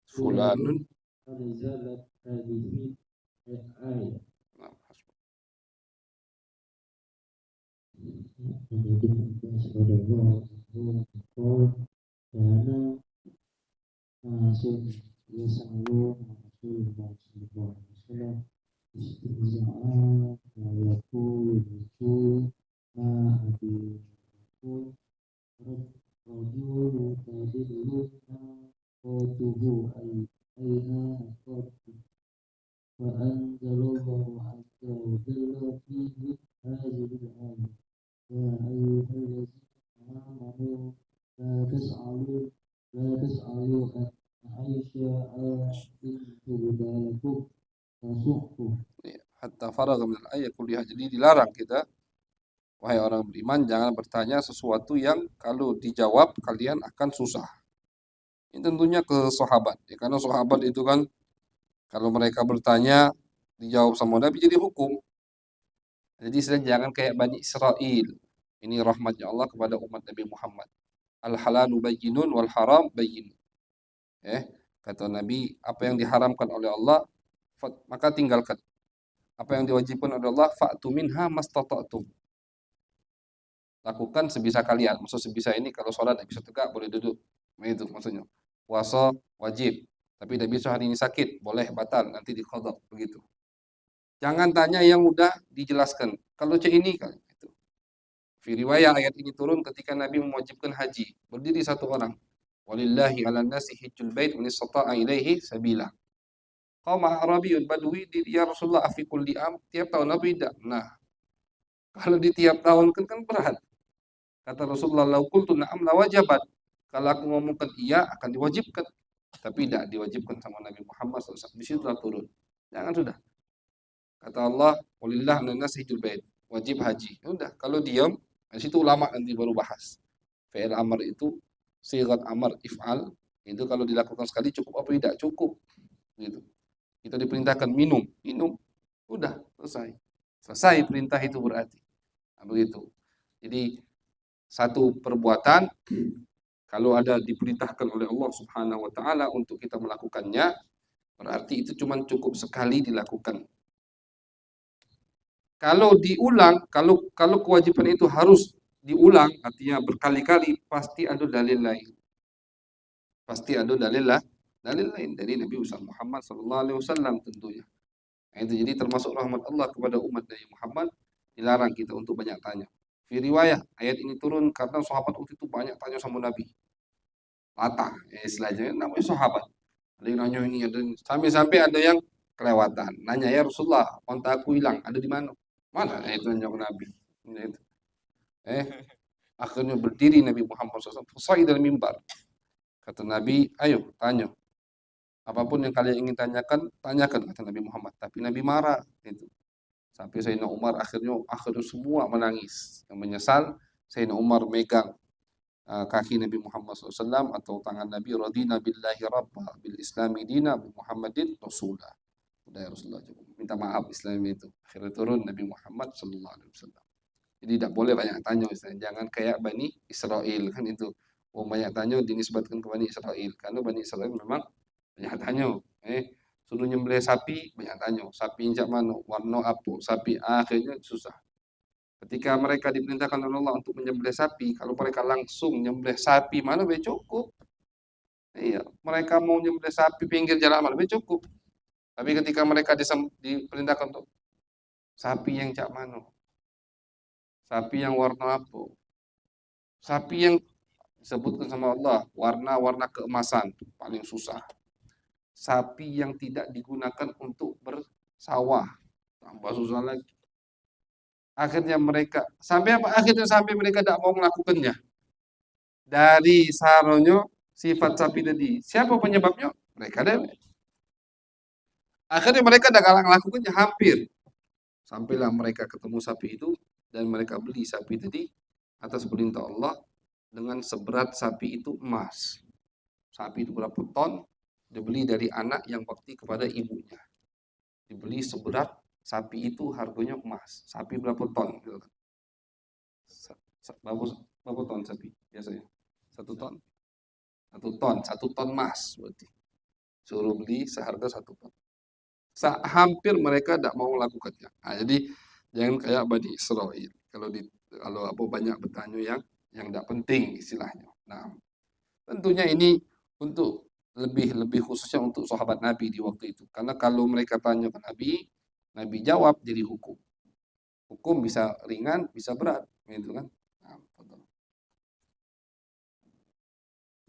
Fulanun. Hatta faragha minal ayat kuliah. Jadi dilarang kita, wahai orang beriman, jangan bertanya sesuatu yang kalau dijawab kalian akan susah. Ini tentunya ke sahabat, ya, karena sahabat itu kan kalau mereka bertanya dijawab sama Nabi jadi hukum. Jadi jangan kayak Bani Israel. Ini rahmatnya Allah kepada umat Nabi Muhammad. Al-halalu bayyinun wal haram bayyin. Kata Nabi, apa yang diharamkan oleh Allah maka tinggalkan. Apa yang diwajibkan oleh Allah, fa'tu minha mastata'tum. Lakukan sebisa kalian. Maksud sebisa ini kalau sholat tidak bisa tegak, boleh duduk. Itu maksudnya. Puasa wajib, tapi tidak bisa hari ini sakit, boleh batal, nanti diqadha, begitu. Jangan tanya yang udah dijelaskan. Kalau ini kan itu. Fi riwayat ayat ini turun ketika Nabi mewajibkan haji. Berdiri 1 orang. Walillahi 'alan nasi hajjul bait man istata'a ilaihi sabila. Qaum Arabiyyun Badui, ya Rasulullah, afi kulli am, tiap tahun apa tidak? Nah, kalau di tiap tahun kan berat. Kata Rasulullah, lau qultu na'am la wajabat. Kalau aku ngomongkan iya akan diwajibkan. Tapi tidak diwajibkan sama Nabi Muhammad SAW. Di situ turun. Jangan sudah. Kata Allah, walillah nanas hijul bait. Wajib haji. Udah, kalau diam, di situ ulama nanti baru bahas. Fi'il amr itu, sigat amr if'al, itu kalau dilakukan sekali cukup apa tidak? Cukup. Gitu. Kita diperintahkan minum, udah selesai perintah itu berarti. Nah, begitu. Jadi satu perbuatan kalau ada diperintahkan oleh Allah Subhanahu wa taala untuk kita melakukannya, berarti itu cuma cukup sekali dilakukan. Kalau diulang, kalau kewajiban itu harus diulang, artinya berkali-kali, pasti ada dalil lain. Pasti ada dalil lain dari Nabi Muhammad SAW tentunya. Nah, itu jadi termasuk rahmat Allah kepada umat Nabi Muhammad, dilarang kita untuk banyak tanya. Fi riwayah, ayat ini turun karena sahabat waktu itu banyak tanya sama Nabi. Latah, istilahnya namanya sahabat. Ada yang nanya ini, ada sampai-sampai ada yang kelewatan. Nanya, ya Rasulullah, onta aku hilang, ada di mana? Mana? Itu nanya ke Nabi. Nah, itu. Akhirnya berdiri Nabi Muhammad SAW, fasai dalam mimbar. Kata Nabi, ayo tanya. Apapun yang kalian ingin tanyakan, tanyakan, kata Nabi Muhammad. Tapi Nabi marah. Itu. Sampai Sayyidina Umar akhirnya semua menangis. Yang menyesal, Sayyidina Umar megang kaki Nabi Muhammad SAW atau tangan Nabi, radina billahi rabba bil islami dina bi Muhammadin rasulah. Udah ya Rasulullah, cukup. Minta maaf Islam itu. Akhirnya turun Nabi Muhammad SAW. Jadi tidak boleh banyak tanya, jangan kayak Bani Israel kan itu. Banyak tanya dinisbatkan ke Bani Israel. Karena Bani Israel memang banyak tanya. Suruh nyembelih sapi, banyak tanya. Sapi injak mana, warna apa, sapi akhirnya susah. Ketika mereka diperintahkan oleh Allah untuk menyembelih sapi, kalau mereka langsung menyembelih sapi mana lebih cukup. Iya, mereka mau menyembelih sapi pinggir jalan mana lebih cukup. Tapi ketika mereka diperintahkan untuk sapi yang cak mana, sapi yang warna apa, sapi yang disebutkan sama Allah warna-warna keemasan, paling susah. Sapi yang tidak digunakan untuk bersawah, tambah susah lagi. Akhirnya mereka sampai mereka tidak mau melakukannya. Dari saronyo sifat sapi tadi. Siapa penyebabnya? Mereka deh. Akhirnya mereka tidak melakukannya hampir. Sampailah mereka ketemu sapi itu dan mereka beli sapi tadi atas perintah Allah dengan seberat sapi itu emas. Sapi itu berapa ton? Dibeli dari anak yang bakti kepada ibunya. Dibeli seberat sapi itu harganya emas. Sapi berapa ton? Berapa ton sapi biasanya? 1 ton? 1 ton emas berarti. Suruh beli seharga 1 ton. Hampir mereka tidak mau melakukannya. Nah, jadi jangan kayak Bani Israel. Kalau banyak bertanya yang tidak penting istilahnya. Nah, tentunya ini untuk lebih khususnya untuk sahabat Nabi di waktu itu. Karena kalau mereka tanya ke Nabi jawab jadi hukum. Hukum bisa ringan, bisa berat, gitu kan? Nah,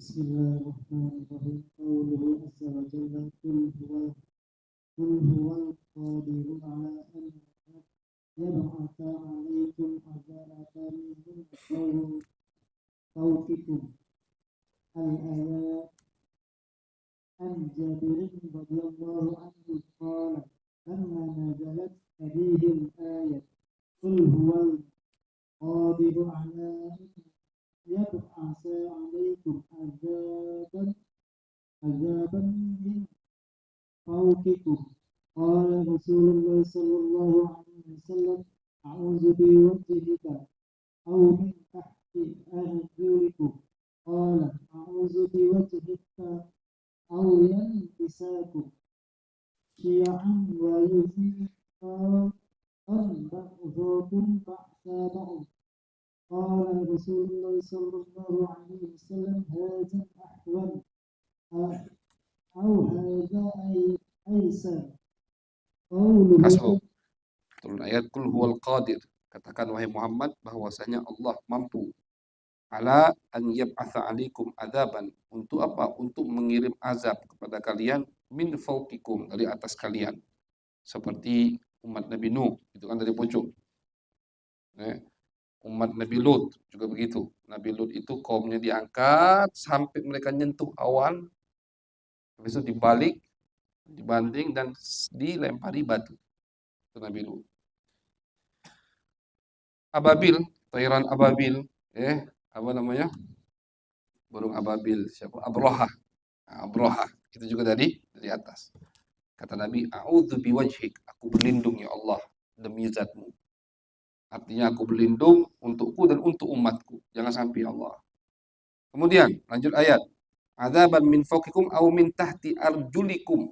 Bismillahirrahmanirrahim. Qauluhu azza wa jalla, qul huwal qadiru ala an yab'atha 'alaikum 'adzaban min fawqikum. Al-ayat an Jabirin radhiyallahu anhu qala lamma nazalat hadhihi al-ayat qul huwal qadiru ala an yab'atha 'alaikum 'adzaban min fawqikum. Qala Rasulullah sallallahu alaihi wasallam a'udzu biwajhika aw min tahti arjulikum. Qala a'udzu biwajhika aw yanbisakum syi'an wa yuziqa ba'dhukum ba'sa ba'd. Qala Rasulullah sallallahu alaihi wasallam hadza ahwan aw hadza aysar. Hasbuk. Turun ayat kul huwal qadir. Katakan wahai Muhammad bahwasanya Allah mampu ala an yab'atha 'alaikum adzaban. Untuk apa? Untuk mengirim azab kepada kalian min fawqikum, dari atas kalian. Seperti umat Nabi Nuh, itu kan dari pucuk. Umat Nabi Lut juga begitu. Nabi Lut itu kaumnya diangkat sampai mereka nyentuh awan. Habis itu dibanting dan dilempari batu. Itu Nabi Lut. Ababil, toiran ababil, apa namanya? Burung ababil, siapa? Abroha. Abroha, itu juga dari atas. Kata Nabi, a'udzu biwajhik, aku berlindung ya Allah demi zatmu. Artinya aku berlindung untukku dan untuk umatku. Jangan sampai Allah. Kemudian lanjut ayat. Adzaban min fawqikum aw min tahti arjulikum.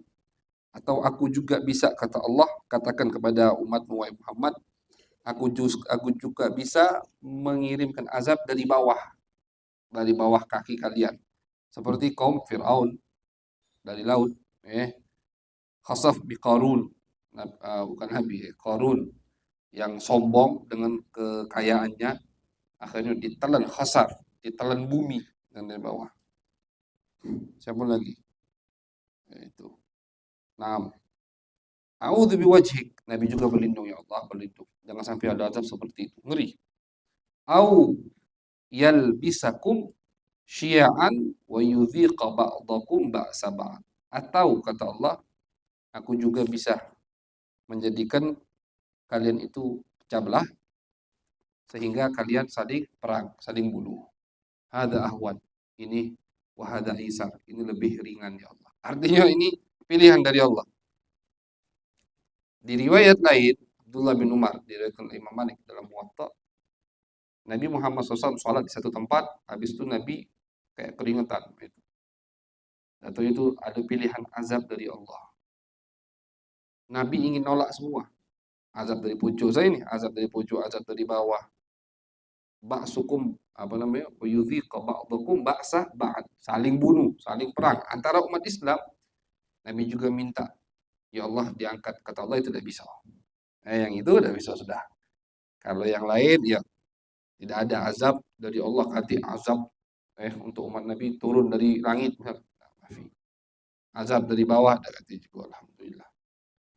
Atau aku juga bisa, kata Allah, katakan kepada umatmu wahai Muhammad, aku juga bisa mengirimkan azab dari bawah kaki kalian. Seperti kaum Fir'aun dari laut, khasaf bi Qarun. bukan Nabi, Qarun yang sombong dengan kekayaannya, akhirnya ditelan khasar, ditelan bumi dan dari bawah. Siapa lagi? Itu. Naam. A'udzu biwajhik. Nabi juga berlindung, ya Allah, berlindung. Jangan sampai ada azab seperti itu. Ngeri. Au yalbisakum syi'an wa yudhiqa ba'dakum ba'sa ba'd. Atau kata Allah, aku juga bisa menjadikan kalian itu pecah belah sehingga kalian saling perang, saling bunuh. Hada ahwan. Ini wahada isar. Ini lebih ringan, ya Allah. Artinya ini pilihan dari Allah. Di riwayat lain, Abdullah bin Umar, diriwayatkan Imam Malik dalam Muwatta, Nabi Muhammad SAW sholat di satu tempat, habis itu Nabi kayak keringetan. Atau itu ada pilihan azab dari Allah. Nabi ingin nolak semua. Azab dari pojok saya ini, azab dari pojok, azab dari bawah. Ba'sukum, apa namanya? Yudhiqa ba'dakum ba'sa ba'd. Saling bunuh, saling perang antara umat Islam. Nabi juga minta, ya Allah diangkat. Kata Allah itu tidak bisa. Yang itu tidak bisa sudah. Kalau yang lain ya tidak ada azab dari Allah, kati azab untuk umat Nabi turun dari langit. Azab dari bawah ada kata juga, alhamdulillah.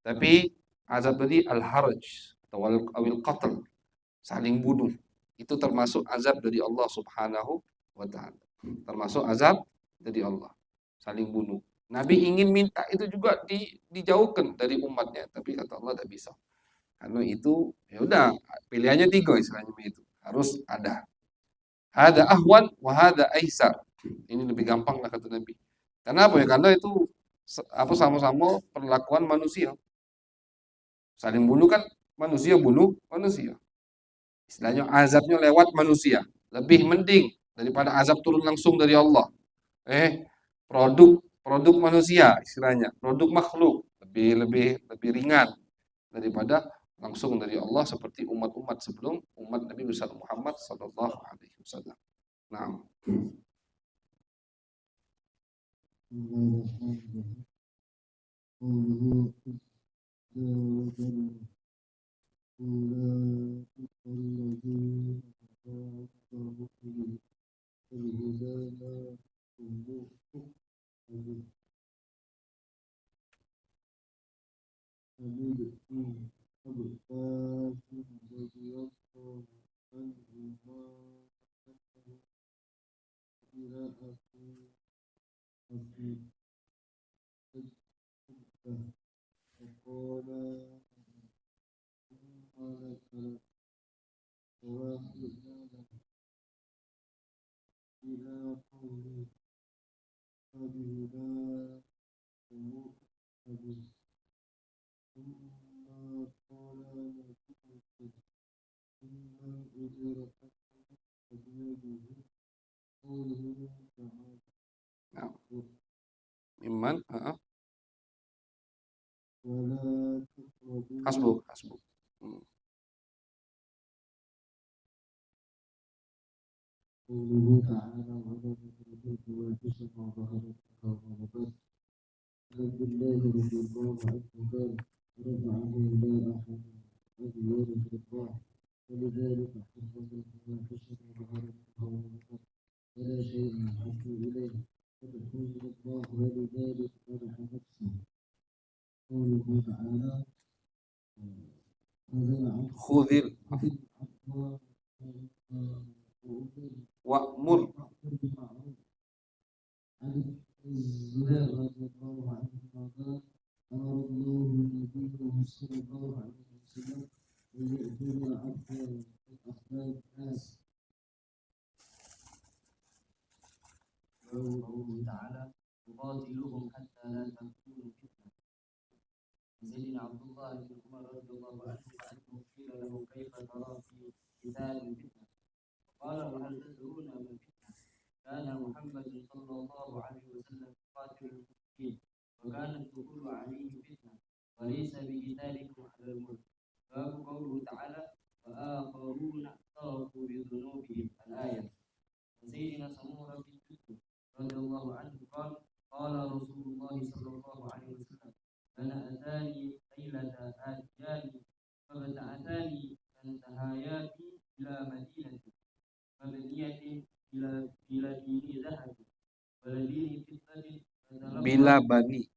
Tapi azab tadi al-haraj atau al-qatl, saling bunuh, itu termasuk azab dari Allah Subhanahu wa taala. Termasuk azab dari Allah, saling bunuh. Nabi ingin minta itu juga dijauhkan dari umatnya, tapi kata Allah tidak bisa. Karena itu ya udah pilihannya tiga istilahnya itu. Harus ada. Hada ahwan wa hada aisar. Ini lebih gampang lah kata Nabi. Kenapa ya? Karena itu sama-sama perlakuan manusia. Saling bunuh kan manusia bunuh manusia. Istilahnya azabnya lewat manusia. Lebih mending daripada azab turun langsung dari Allah. Produk manusia istilahnya, produk makhluk lebih ringan daripada langsung dari Allah seperti umat-umat sebelum umat Nabi besar Muhammad sallallahu alaihi wasallam. Nah. Iman, hasbuk. قوله تعالى ولا تقربوا الفواحش ما ظهر منها وما بطن عن عبد الله رضي الله عنه قال رفعني الله أحد أبيار الرضاع ولذلك حرم الفواحش ما ظهر منها وما بطن ولا شيء أحب إليه فتحمد الله ولذلك منح نفسه قوله تعالى خذ wa'mur. عن الزبير رضي الله عنه قال أمر الله نبيه صلى الله عليه وسلم أن يأتي عبدا من أخلاق الناس. قوله تعالى يقاتلوهم حتى لا تكون فتنة. سيدنا عبد الله بن عمر رضي الله عنه أنه قيل له كيف ترى في قتال الفتنة؟ قال وهل تدرون ما الفتنة؟ كان محمد صلى الله عليه وسلم يقاتل المشركين وكان الدخول عليه فتنة وليس بقتالكم على الملك. باب قوله تعالى وآخرون اعترفوا بذنوبهم الآية. وسيدنا سمورة بن جندب رضي الله عنه قال قال رسول الله صلى الله عليه وسلم من أتاني ليلة Bila bani.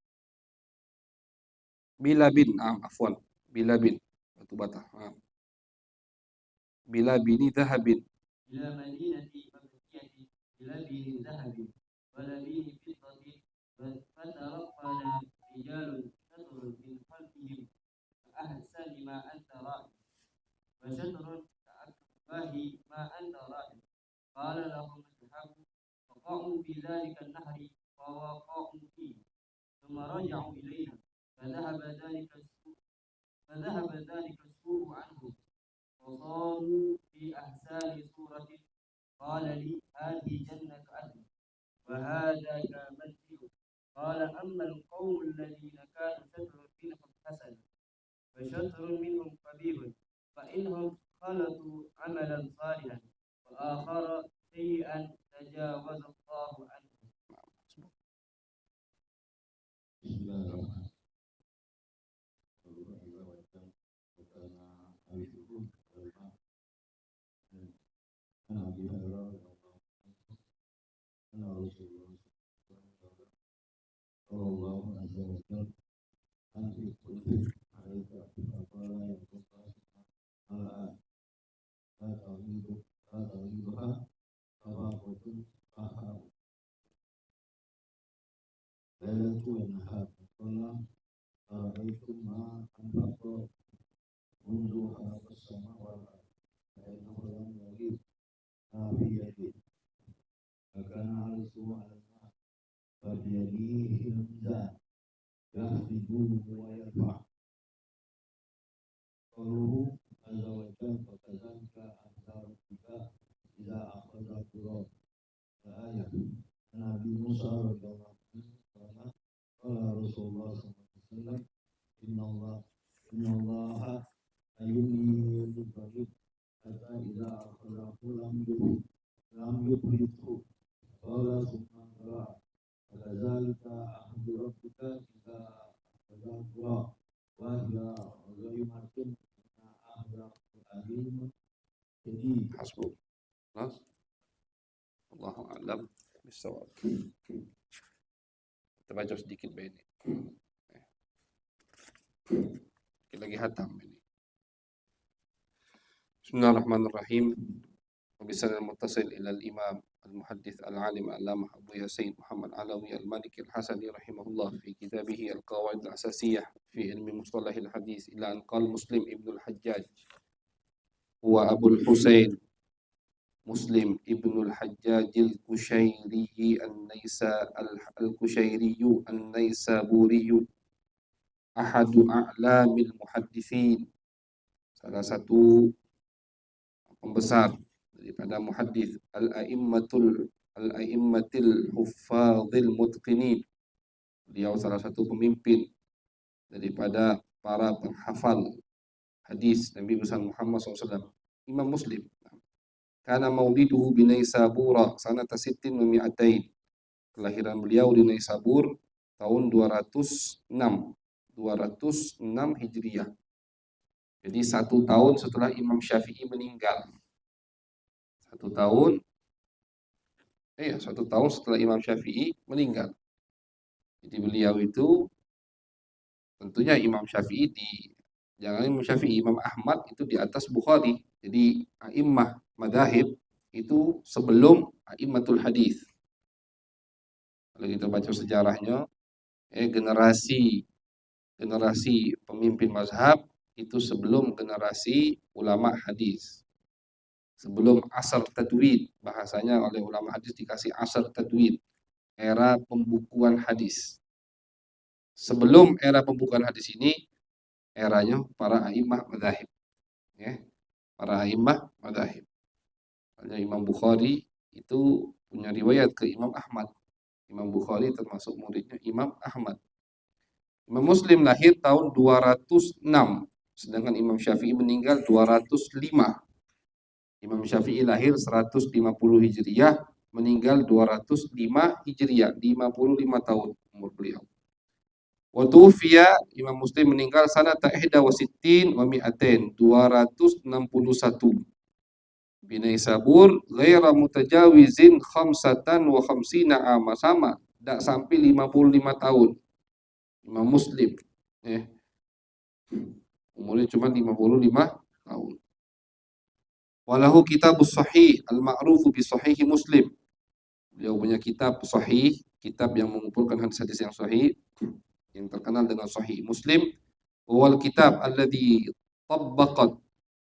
Bila bin, afwan. Bila bin. Batu bata. Bila bini dhahabin. إلى مدينة مبنية بلبن ذهب ولبن فضة فترقنا رجال شطر من خلفهم كأحسن ما أنت رائع وشطر كأكبه ما أنت رائع قال لهم اذهبوا فقعوا في ذلك النهر فوقعوا فيه ثم رجعوا إلينا فذهب ذلك السوء عنهم وصاروا في أحسان صورة قال لي هذه جنة عدن وهذاك منزل قال أما القوم الذين كانوا شطر منهم حسن وشطر منهم قبيح فإنهم خلطوا عملا صالحا وآخر سيئا تجاوز الله عنه. Hasbuk. Allahu a'lam bissawab. Kita baca sedikit ini. Kita lagi hatam ini. Bismillahirrahmanirrahim. وبسند المتصل إلى الإمام المحدث العالم العلامة أبو ياسين محمد علوي المالكي الحسني رحمه الله في كتابه القواعد الأساسية في علم مصطلح الحديث إلى أن قال مسلم ابن الحجاج هو أبو الحسين مسلم ابن الحجاج الكشيري النيسابوري أحد أعلام المحدثين, salah satu pembesar daripada muhaddits al-a'immatil huffazil mutqinin. Beliau salah satu pemimpin daripada para penghafal hadis Nabi besar Muhammad SAW. Imam Muslim. Kana mauliduhu bi Naisabura sanata 60 wa 200. Kelahiran beliau di Naisabur tahun 206 Hijriah. Jadi 1 tahun setelah Imam Syafi'i meninggal. 1 tahun setelah Imam Syafi'i meninggal. Jadi beliau itu tentunya Imam Syafi'i Imam Ahmad itu di atas Bukhari. Jadi a'immah madzhab itu sebelum a'immatul hadis. Kalau kita baca sejarahnya, generasi pemimpin mazhab itu sebelum generasi ulama hadis. Sebelum asar tadwin, bahasanya oleh ulama hadis dikasih asar tadwin, era pembukuan hadis. Sebelum era pembukuan hadis ini, eranya para a'immah madzhab. Para a'immah madzhab. Imam Bukhari itu punya riwayat ke Imam Ahmad. Imam Bukhari termasuk muridnya Imam Ahmad. Imam Muslim lahir tahun 206, sedangkan Imam Syafi'i meninggal 205. Imam Syafi'i lahir 150 Hijriah, meninggal 205 Hijriah, 55 tahun umur beliau. Wa tufiya, Imam Muslim meninggal sanata 61 wa 200, 261. Binaisabur ghaira mutajawizin 55 ama, sama tidak sampai 55 tahun. Imam Muslim, umurnya cuma 55 tahun. Walahu kitabus sahih al-ma'rufu bi sahih Muslim. Beliau punya kitab sahih, kitab yang mengumpulkan hadis-hadis yang sahih, yang terkenal dengan sahih Muslim. Wal kitab alladhi tabbaqat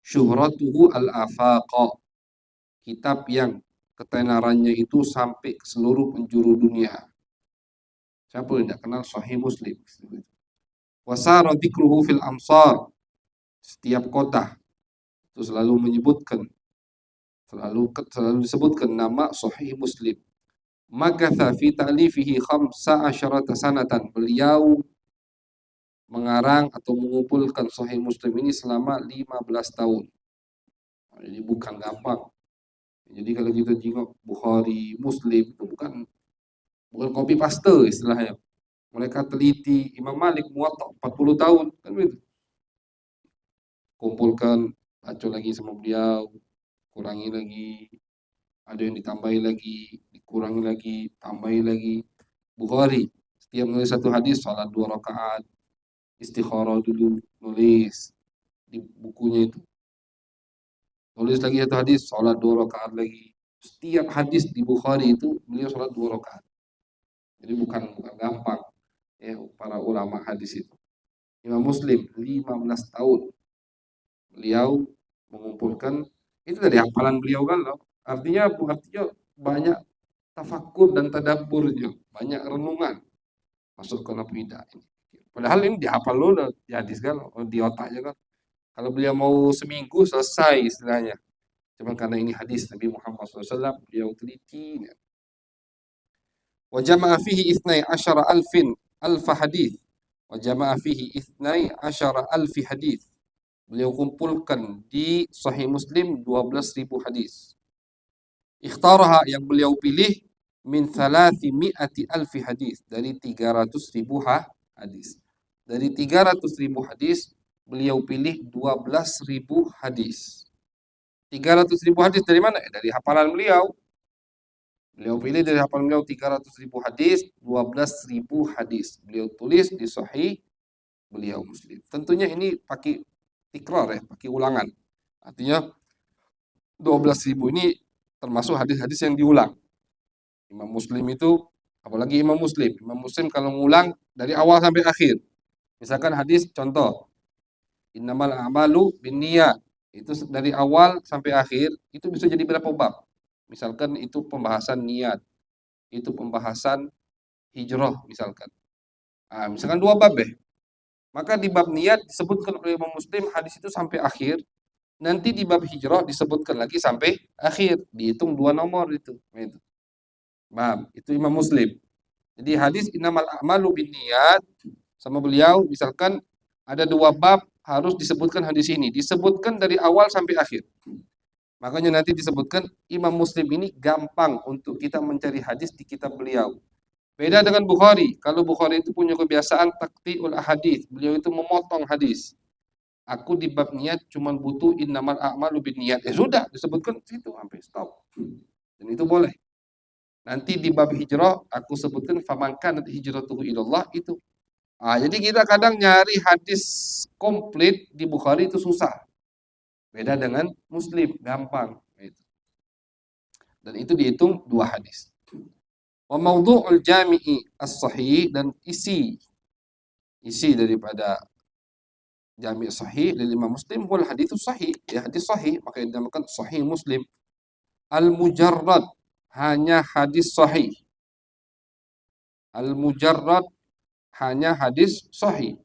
syuhratuhu al-afaqa. Kitab yang ketenarannya itu sampai ke seluruh penjuru dunia. Siapa yang tidak kenal sahih Muslim? Wasara dzikruhu fil amsar. Setiap kota itu selalu menyebutkan, selalu disebutkan nama sahih Muslim. Makatha fi ta'lifihi 15 sanatan. Beliau mengarang atau mengumpulkan sahih Muslim ini selama 15 tahun. Jadi bukan gampang. Jadi kalau kita tengok Bukhari, Muslim itu bukan copy paste istilahnya. Mereka teliti. Imam Malik Muwatta 40 tahun kan begitu. Kumpulkan, baca lagi sama beliau, kurangi lagi, ada yang ditambahi lagi, dikurangi lagi, tambahi lagi. Bukhari setiap nulis satu hadis salat 2 rakaat, istikharah dulu, nulis di bukunya itu. Nulis lagi satu hadis, salat 2 rakaat lagi. Setiap hadis di Bukhari itu beliau salat 2 rakaat. Jadi bukan gampang ya para ulama hadis itu. Imam Muslim 15 tahun beliau mengumpulkan itu dari hafalan beliau kan loh. Artinya banyak tafakur dan tadabburnya, banyak renungan masuk ke nafidah ini. Padahal ini dihafal loh di hadis kan, di otaknya kan. Kalau beliau mau seminggu selesai istilahnya. Cuma karena ini hadis Nabi Muhammad SAW, beliau teliti. Wa jama'a fihi 12,000 hadis. Wa jama'a fihi 12,000 hadis. Beliau kumpulkan di Sahih Muslim 12.000 hadis. Ikhtaraha yang beliau pilih min 300,000 hadis, dari 300.000 hadis. Dari 300.000 hadis beliau pilih 12.000 hadis. 300.000 hadis dari mana? Dari hafalan beliau. Beliau pilih dari hafalan beliau 300.000 hadis, 12.000 hadis. Beliau tulis di Sahih beliau Muslim. Tentunya ini pakai tikrar ya, pakai ulangan. Artinya 12.000 ini termasuk hadis-hadis yang diulang. Imam Muslim itu, apalagi Imam Muslim. Imam Muslim kalau ngulang dari awal sampai akhir. Misalkan hadis contoh, innamal a'malu binniyat. Itu dari awal sampai akhir, itu bisa jadi berapa bab. Misalkan itu pembahasan niat, itu pembahasan hijrah misalkan. Misalkan 2 bab ya. Maka di bab niat disebutkan oleh Imam Muslim hadis itu sampai akhir. Nanti di bab hijrah disebutkan lagi sampai akhir. Dihitung 2 nomor itu. Paham? Itu Imam Muslim. Jadi hadis innamal a'malu binniyat sama beliau misalkan ada 2 bab harus disebutkan hadis ini. Disebutkan dari awal sampai akhir. Makanya nanti disebutkan Imam Muslim ini gampang untuk kita mencari hadis di kitab beliau. Beda dengan Bukhari. Kalau Bukhari itu punya kebiasaan taqti'ul ahadits. Beliau itu memotong hadis. Aku di bab niat cuma butuh innamal a'malu binniyat. Sudah disebutkan situ sampai stop. Dan itu boleh. Nanti di bab hijrah aku sebutkan faman kanat hijratuhu ilallah itu. Jadi kita kadang nyari hadis komplit di Bukhari itu susah. Beda dengan Muslim, gampang. Dan itu dihitung 2 hadis. Wa mawdu'ul jami'i as-sahih, dan isi daripada jami' sahih dari Imam Muslim wal hadits sahih, ya hadis sahih, maka dinamakan sahih Muslim. Al-mujarrad, hanya hadis sahih. Al-mujarrad, hanya hadis sahih.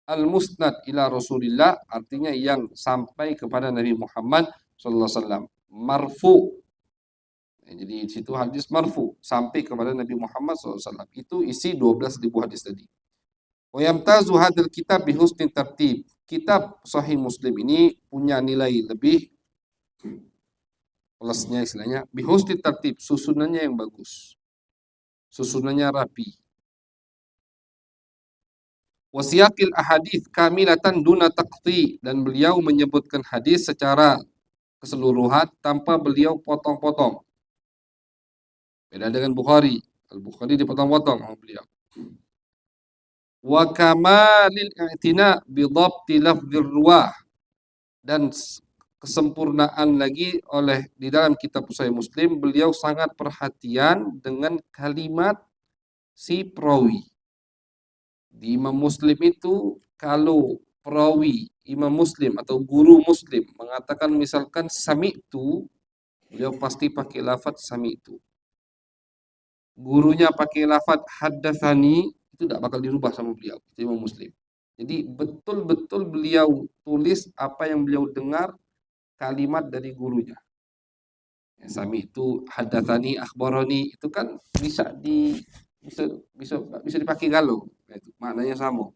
Al-musnad ila Rasulillah, artinya yang sampai kepada Nabi Muhammad sallallahu alaihi wasallam. Marfu. Jadi di situ hadis marfu sampai kepada Nabi Muhammad SAW. Itu isi 12.000 hadis tadi. Wa yamtazu hadzal kitab bi husni tartib. Kitab Sahih Muslim ini punya nilai lebih, plusnya istilahnya, bi husni tartib, susunannya yang bagus. Susunannya rapi. Wa siyaqil ahadits kamilatan duna taqti, dan beliau menyebutkan hadis secara keseluruhan tanpa beliau potong-potong. Beda dengan Bukhari. Al-Bukhari dipotong-potong sama beliau. Wa kamalil i'tina bi dhabti lafdzir ruwah, dan kesempurnaan lagi di dalam kitab Sahih Muslim, beliau sangat perhatian dengan kalimat si perawi. Di Imam Muslim itu kalau perawi Imam Muslim atau guru Muslim mengatakan misalkan sami'tu, beliau pasti pakai lafaz sami'tu. Gurunya pakai lafaz haddatsani, itu tidak bakal dirubah sama beliau, itu Imam Muslim. Jadi betul-betul beliau tulis apa yang beliau dengar, kalimat dari gurunya. Sami'tu, haddatsani, akhbarani, itu kan bisa dipakai galau, itu maknanya sama.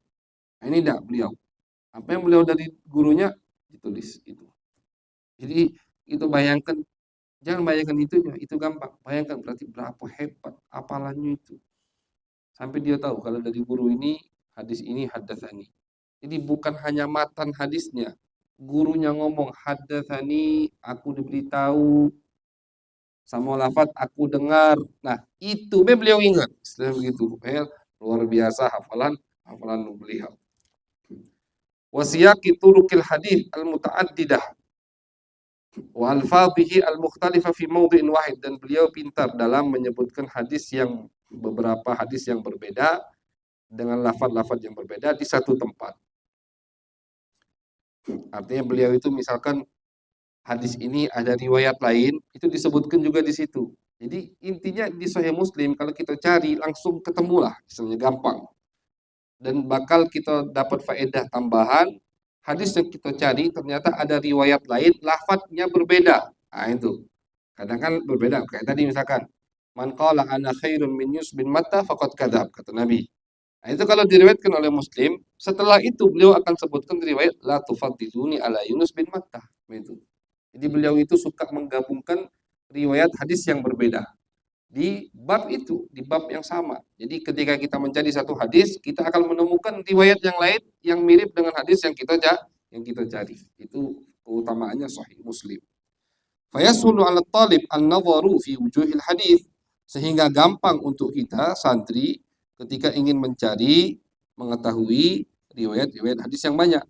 Nah, ini tidak beliau. Apa yang beliau dari gurunya ditulis itu. Jadi itu bayangkan, jangan bayangkan itu gampang. Bayangkan berarti berapa hebat apalannya itu. Sampai dia tahu kalau dari guru ini hadis ini haddatsani. Jadi bukan hanya matan hadisnya, gurunya ngomong haddatsani, aku diberitahu, sama lafaz aku dengar. Nah, itu beliau ingat. Setelah begitu, luar biasa hafalan beliau. Wasiyaqi turukil hadis al-muta'addidah wa alfadhihi al-mukhtalifah fi mawdhi'in wahid, dan beliau pintar dalam menyebutkan beberapa hadis yang berbeda dengan lafaz-lafaz yang berbeda di satu tempat. Artinya beliau itu misalkan hadis ini ada riwayat lain, itu disebutkan juga di situ. Jadi intinya di Sahih Muslim kalau kita cari langsung ketemulah, misalnya gampang. Dan bakal kita dapat faedah tambahan, hadis yang kita cari ternyata ada riwayat lain, lafadznya berbeda. Nah itu, kadang kan berbeda. Kayak tadi misalkan, man qala ana khairun min Yus bin Matta faqad kadzab, kata Nabi. Nah itu kalau diriwayatkan oleh Muslim, setelah itu beliau akan sebutkan riwayat la tufaddiluni ala Yunus bin Matta. Itu. Jadi beliau itu suka menggabungkan riwayat hadis yang berbeda di bab itu, di bab yang sama. Jadi ketika kita mencari satu hadis, kita akan menemukan riwayat yang lain yang mirip dengan hadis yang kita cari. Itu keutamaannya Sahih Muslim. Fayasulu 'ala talib an-nadharu fi wujuhil hadis, sehingga gampang untuk kita santri ketika ingin mengetahui riwayat-riwayat hadis yang banyak.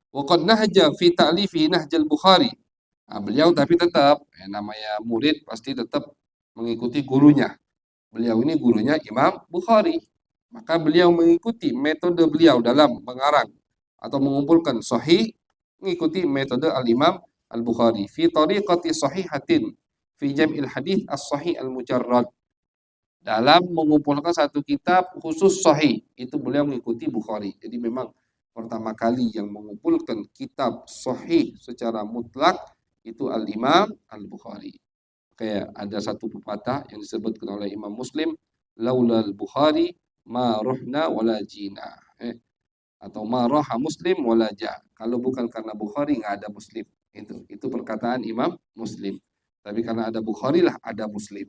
Wa qad nahja fi ta'lifi Nahjal Bukhari. Nah, beliau tapi tetap namanya murid pasti tetap mengikuti gurunya. Beliau ini gurunya Imam Bukhari. Maka beliau mengikuti metode beliau dalam mengarang atau mengumpulkan sahih, mengikuti metode Al-Imam Al-Bukhari. Fi tariqati sahihatin fi jam'il hadis as-sahih al-mujarrad. Dalam mengumpulkan satu kitab khusus sahih, itu beliau mengikuti Bukhari. Jadi memang pertama kali yang mengumpulkan kitab sahih secara mutlak itu Al-Imam Al-Bukhari. Kayak ada satu pepatah yang disebutkan oleh Imam Muslim, laula al-Bukhari ma ruhna wala jina. Atau ma raha Muslim wala ja. Kalau bukan karena Bukhari nggak ada Muslim. Itu perkataan Imam Muslim. Tapi karena ada Bukhari lah ada Muslim.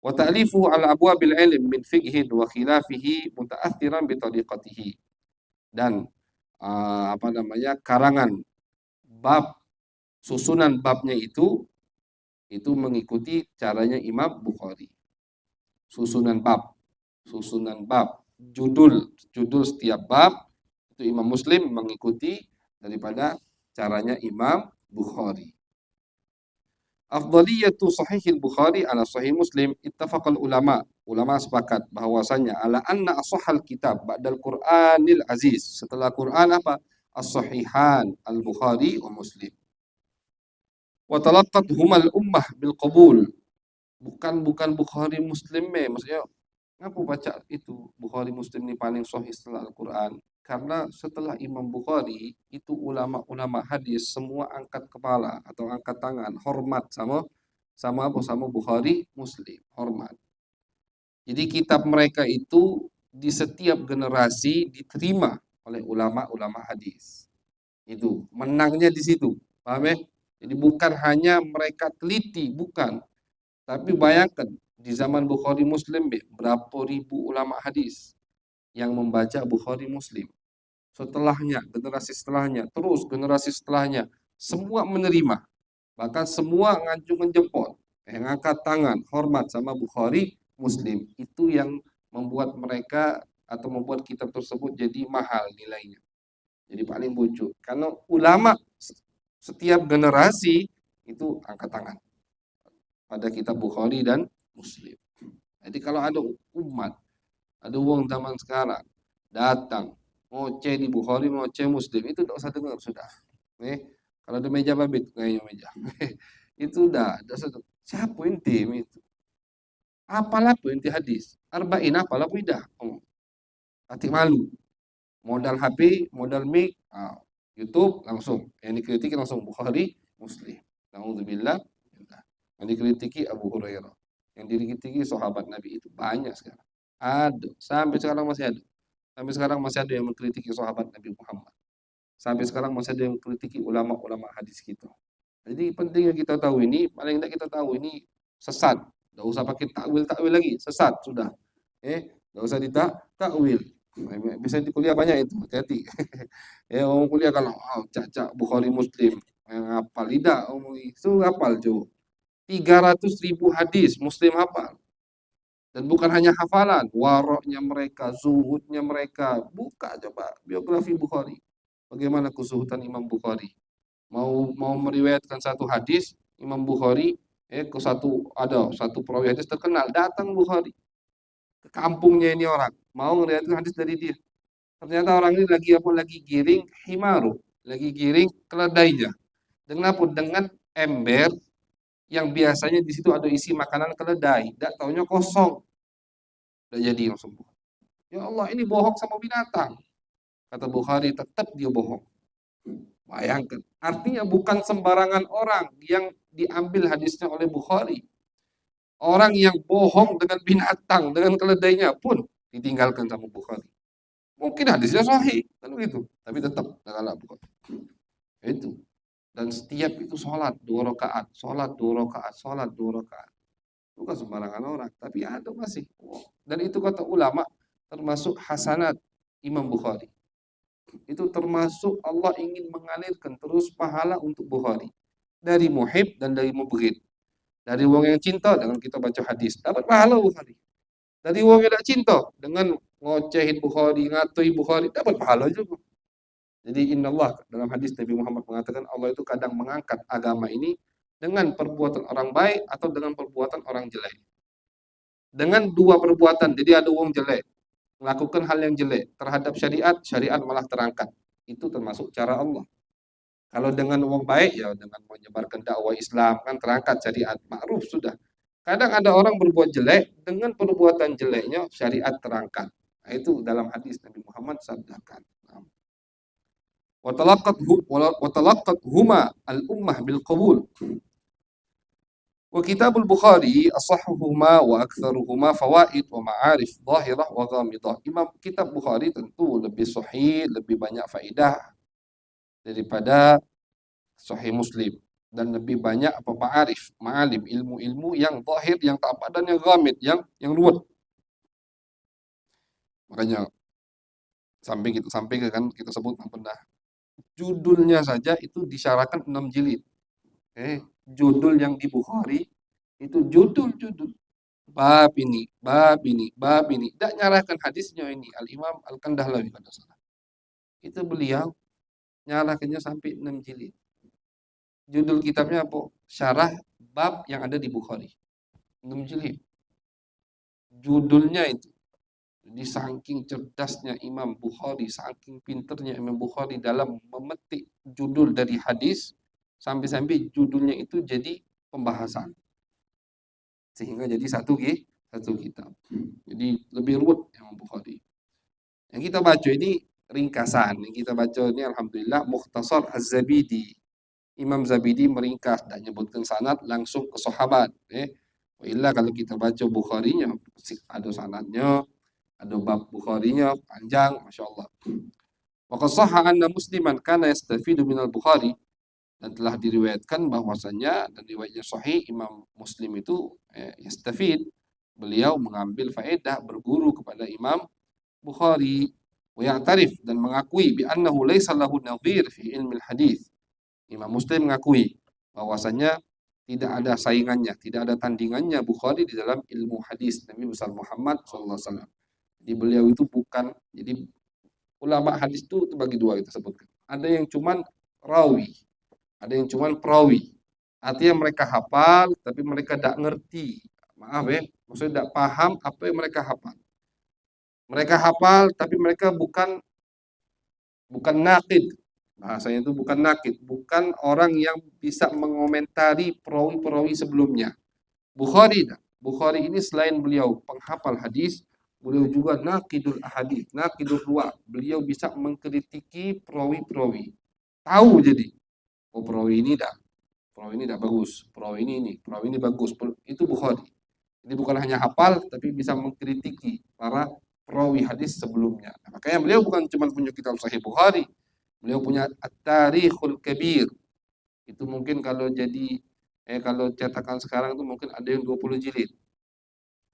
Wa ta'lifu ala abwabil ilm min fiqhin wa khilafihi muta'athiran bi tariqatihi. Dan karangan bab, susunan babnya itu mengikuti caranya Imam Bukhari. Susunan bab, judul setiap bab itu Imam Muslim mengikuti daripada caranya Imam Bukhari. Afdaliyatu sahihil Bukhari ala sahih Muslim, ittafaqal ulama sepakat bahwasanya ala anna ashahal kitab ba'dal Qur'anil aziz, setelah Quran apa? As-sahihan al-Bukhari wa Muslim. Wa talaqqat humal ummah bil qabul. Bukan Bukhari Muslim maksudnya ngapa baca itu Bukhari Muslim ini paling sahih setelah Al-Qur'an? Karena setelah Imam Bukhari itu ulama-ulama hadis semua angkat kepala atau angkat tangan hormat sama Bukhari Muslim, hormat. Jadi kitab mereka itu di setiap generasi diterima oleh ulama-ulama hadis. Itu menangnya di situ. Paham ya? Jadi bukan hanya mereka teliti, bukan. Tapi bayangkan di zaman Bukhari Muslim berapa ribu ulama hadis yang membaca Bukhari Muslim. Setelahnya, generasi setelahnya, terus generasi setelahnya, semua menerima. Bahkan semua ngacungkan jempol. yang angkat tangan, hormat sama Bukhari, Muslim. Itu yang membuat mereka atau membuat kitab tersebut jadi mahal nilainya. Jadi paling pucuk. Karena ulama setiap generasi itu angkat tangan pada kitab Bukhari dan Muslim. Jadi kalau ada umat, ada uang zaman sekarang datang ngoceh di Bukhari, ngoceh Muslim, itu tidak usah dengar sudah. Kalau ada meja babit, kayaknya meja. Itu udah usah. Siapa inti itu? Apalah inti hadis? Arba'in apalah dah. Hati malu. Modal HP, modal mic, YouTube langsung. Yang dikritiki langsung Bukhari, Muslim. Nauzubillah. Yang dikritiki Abu Hurairah. Yang dikritiki sahabat Nabi itu banyak sekarang. Ada, sampai sekarang masih ada. Sampai sekarang masih ada yang mengkritiki sahabat Nabi Muhammad. Sampai sekarang masih ada yang mengkritiki ulama-ulama hadis kita. Jadi pentingnya kita tahu ini, paling tidak kita tahu ini sesat. Tidak usah pakai takwil lagi, sesat sudah. Tidak usah ditakwil. Bisa di kuliah banyak itu, hati-hati. Orang kuliah kalau cacak Bukhari Muslim, yang hafal tidak, itu hafal coba. 300.000 hadis Muslim hafal. Dan bukan hanya hafalan, waroknya mereka, zuhudnya mereka. Buka coba biografi Bukhari. Bagaimana kezuhudan Imam Bukhari. Mau meriwayatkan satu hadis, Imam Bukhari, ada satu perawi hadis terkenal, datang Bukhari. Ke kampungnya ini orang, mau meriwayatkan hadis dari dia. Ternyata orang ini lagi giring himaru, lagi giring keledainya. Dengan ember yang biasanya di situ ada isi makanan keledai, tidak taunya kosong. Tidak jadi langsung. Ya Allah, ini bohong sama binatang. Kata Bukhari, tetap dia bohong. Bayangkan. Artinya bukan sembarangan orang yang diambil hadisnya oleh Bukhari. Orang yang bohong dengan binatang, dengan keledainya pun ditinggalkan sama Bukhari. Mungkin hadisnya sahih, kan begitu. Tapi tetap kalah Bukhari. Itu. Dan setiap itu sholat 2 rakaat, sholat 2 rakaat, sholat 2 rakaat. Bukan sembarangan orang, tapi ada masih. Dan itu kata ulama termasuk hasanat Imam Bukhari. Itu termasuk Allah ingin mengalirkan terus pahala untuk Bukhari. Dari muhib dan dari mubghid. Dari wong yang cinta dengan kita baca hadis, dapat pahala Bukhari. Dari wong yang tidak cinta dengan ngocehin Bukhari, ngatui Bukhari, dapat pahala juga. Jadi Allah dalam hadis Nabi Muhammad mengatakan Allah itu kadang mengangkat agama ini dengan perbuatan orang baik atau dengan perbuatan orang jelek. Dengan dua perbuatan, jadi ada wong jelek, melakukan hal yang jelek terhadap syariat malah terangkat. Itu termasuk cara Allah. Kalau dengan wong baik, ya dengan menyebarkan dakwah Islam, kan terangkat syariat, ma'ruf sudah. Kadang ada orang berbuat jelek, dengan perbuatan jeleknya syariat terangkat. Nah, itu dalam hadis Nabi Muhammad sabdakan. وتلقت هما الأمة بالقبول وكتاب البخاري أصحهما وأكثرهما فوائد ومعارف ظاهرة وغامضة. Imam kitab Bukhari tentu lebih sahih, lebih banyak faedah daripada Sahih Muslim dan lebih banyak ma'alim, ilmu-ilmu yang zahir, yang tampak dan yang ghamid, yang ruwet. Makanya sampai kan kita sebut pernah judulnya saja itu disyarahkan 6 jilid. Judul yang di Bukhari itu judul bab ini. Tidak nyarahkan hadisnya ini Al-Imam Al-Kandahlawi pada salah. Itu beliau nyarahkannya sampai 6 jilid. Judul kitabnya apa? Syarah bab yang ada di Bukhari. 6 jilid. Judulnya itu. Jadi saking cerdasnya Imam Bukhari, saking pinternya Imam Bukhari dalam memetik judul dari hadis, sampai judulnya itu jadi pembahasan. Sehingga jadi satu kitab. Jadi lebih ruwet Imam Bukhari. Yang kita baca ini ringkasan. Yang kita baca ini alhamdulillah Mukhtasar Az-Zabidi. Imam Zabidi meringkas dan menyebutkan sanad langsung ke sahabat. Illa kalau kita baca Bukharinya ada sanadnya, ada bab Bukharinya panjang, Masya Allah. Wa qad sahha anna Musliman kana yastafidu minal Bukhari, dan telah diriwayatkan bahwasanya dan riwayatnya sahih Imam Muslim itu yastafid, beliau mengambil faedah berguru kepada Imam Bukhari, wa ya'tarif, dan mengakui bi annahu laisa lahu nadhir fi ilmi hadis. Imam Muslim mengakui bahwasanya tidak ada saingannya, tidak ada tandingannya Bukhari di dalam ilmu hadis Nabi besar Muhammad SAW. Jadi beliau itu bukan, jadi ulama hadis itu bagi dua kita sebutkan. Ada yang cuman rawi, ada yang cuman perawi. Artinya mereka hafal, tapi mereka tidak ngerti. Maaf ya, maksudnya tidak paham apa yang mereka hafal. Mereka hafal, tapi mereka bukan nakid. Bahasanya itu bukan nakid, bukan orang yang bisa mengomentari perawi-perawi sebelumnya. Bukhari ini selain beliau penghafal hadis, beliau juga nakidul ahadits, nakidul ruwah. Beliau bisa mengkritiki perawi-perawi. Tahu jadi, oh perawi ini tidak bagus, perawi ini bagus. Itu Bukhari. Jadi bukan hanya hafal, tapi bisa mengkritiki para perawi hadis sebelumnya. Nah, makanya beliau bukan cuma punya kitab Sahih Bukhari, beliau punya At-Tarikhul Kabir. Itu mungkin kalau kalau cetakan sekarang itu mungkin ada yang 20 jilid.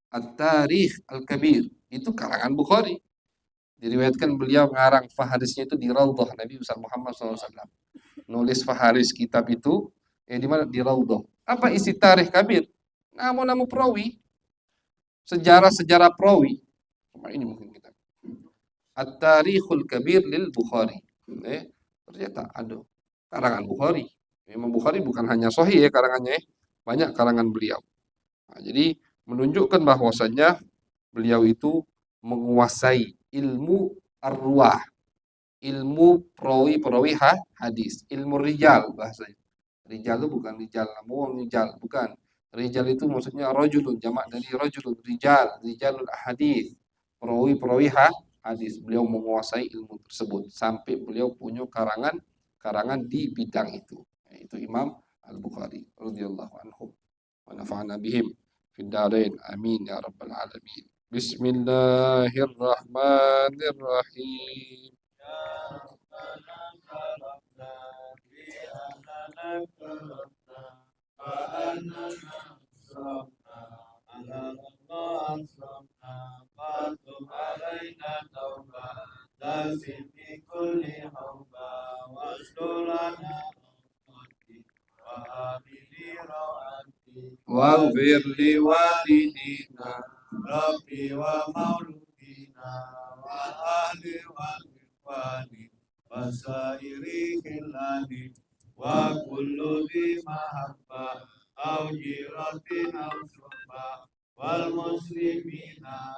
At-Tarikh Al-Kabir itu karangan Bukhari. Diriwayatkan beliau ngarang faharisnya itu di Raudhah Nabi besar Muhammad SAW. Nulis faharis kitab itu di mana? Di Raudhah. Apa isi Tarikh Kabir? Nama-nama perawi, sejarah-sejarah perawi. Cuma ini mungkin kita. At-Tarikhul Kabir lil Bukhari. Ternyata ada karangan Bukhari. Memang Bukhari bukan hanya sahih ya karangannya, banyak karangan beliau. Nah, jadi menunjukkan bahwasannya beliau itu menguasai ilmu ar-ruwah, ilmu perawi hadis, ilmu rijal bahasanya. Rijal itu bukan rijal namun rijal, bukan. Rijal itu maksudnya rajulun, jamak dari rajulun, rijalul hadis, perawi hadis. Beliau menguasai ilmu tersebut sampai beliau punya karangan di bidang itu. Itu Imam Al-Bukhari radhiyallahu anhu wa nafa'ana bihim fid darain amin ya rabbal alamin. Bismillahirrahmanirrahim. Waghfir li walidina Rabbi wa mauludina wa ahli wal ikhwani wa sairi khilani wa kullu di mahabba au jiratin au suhba wal muslimina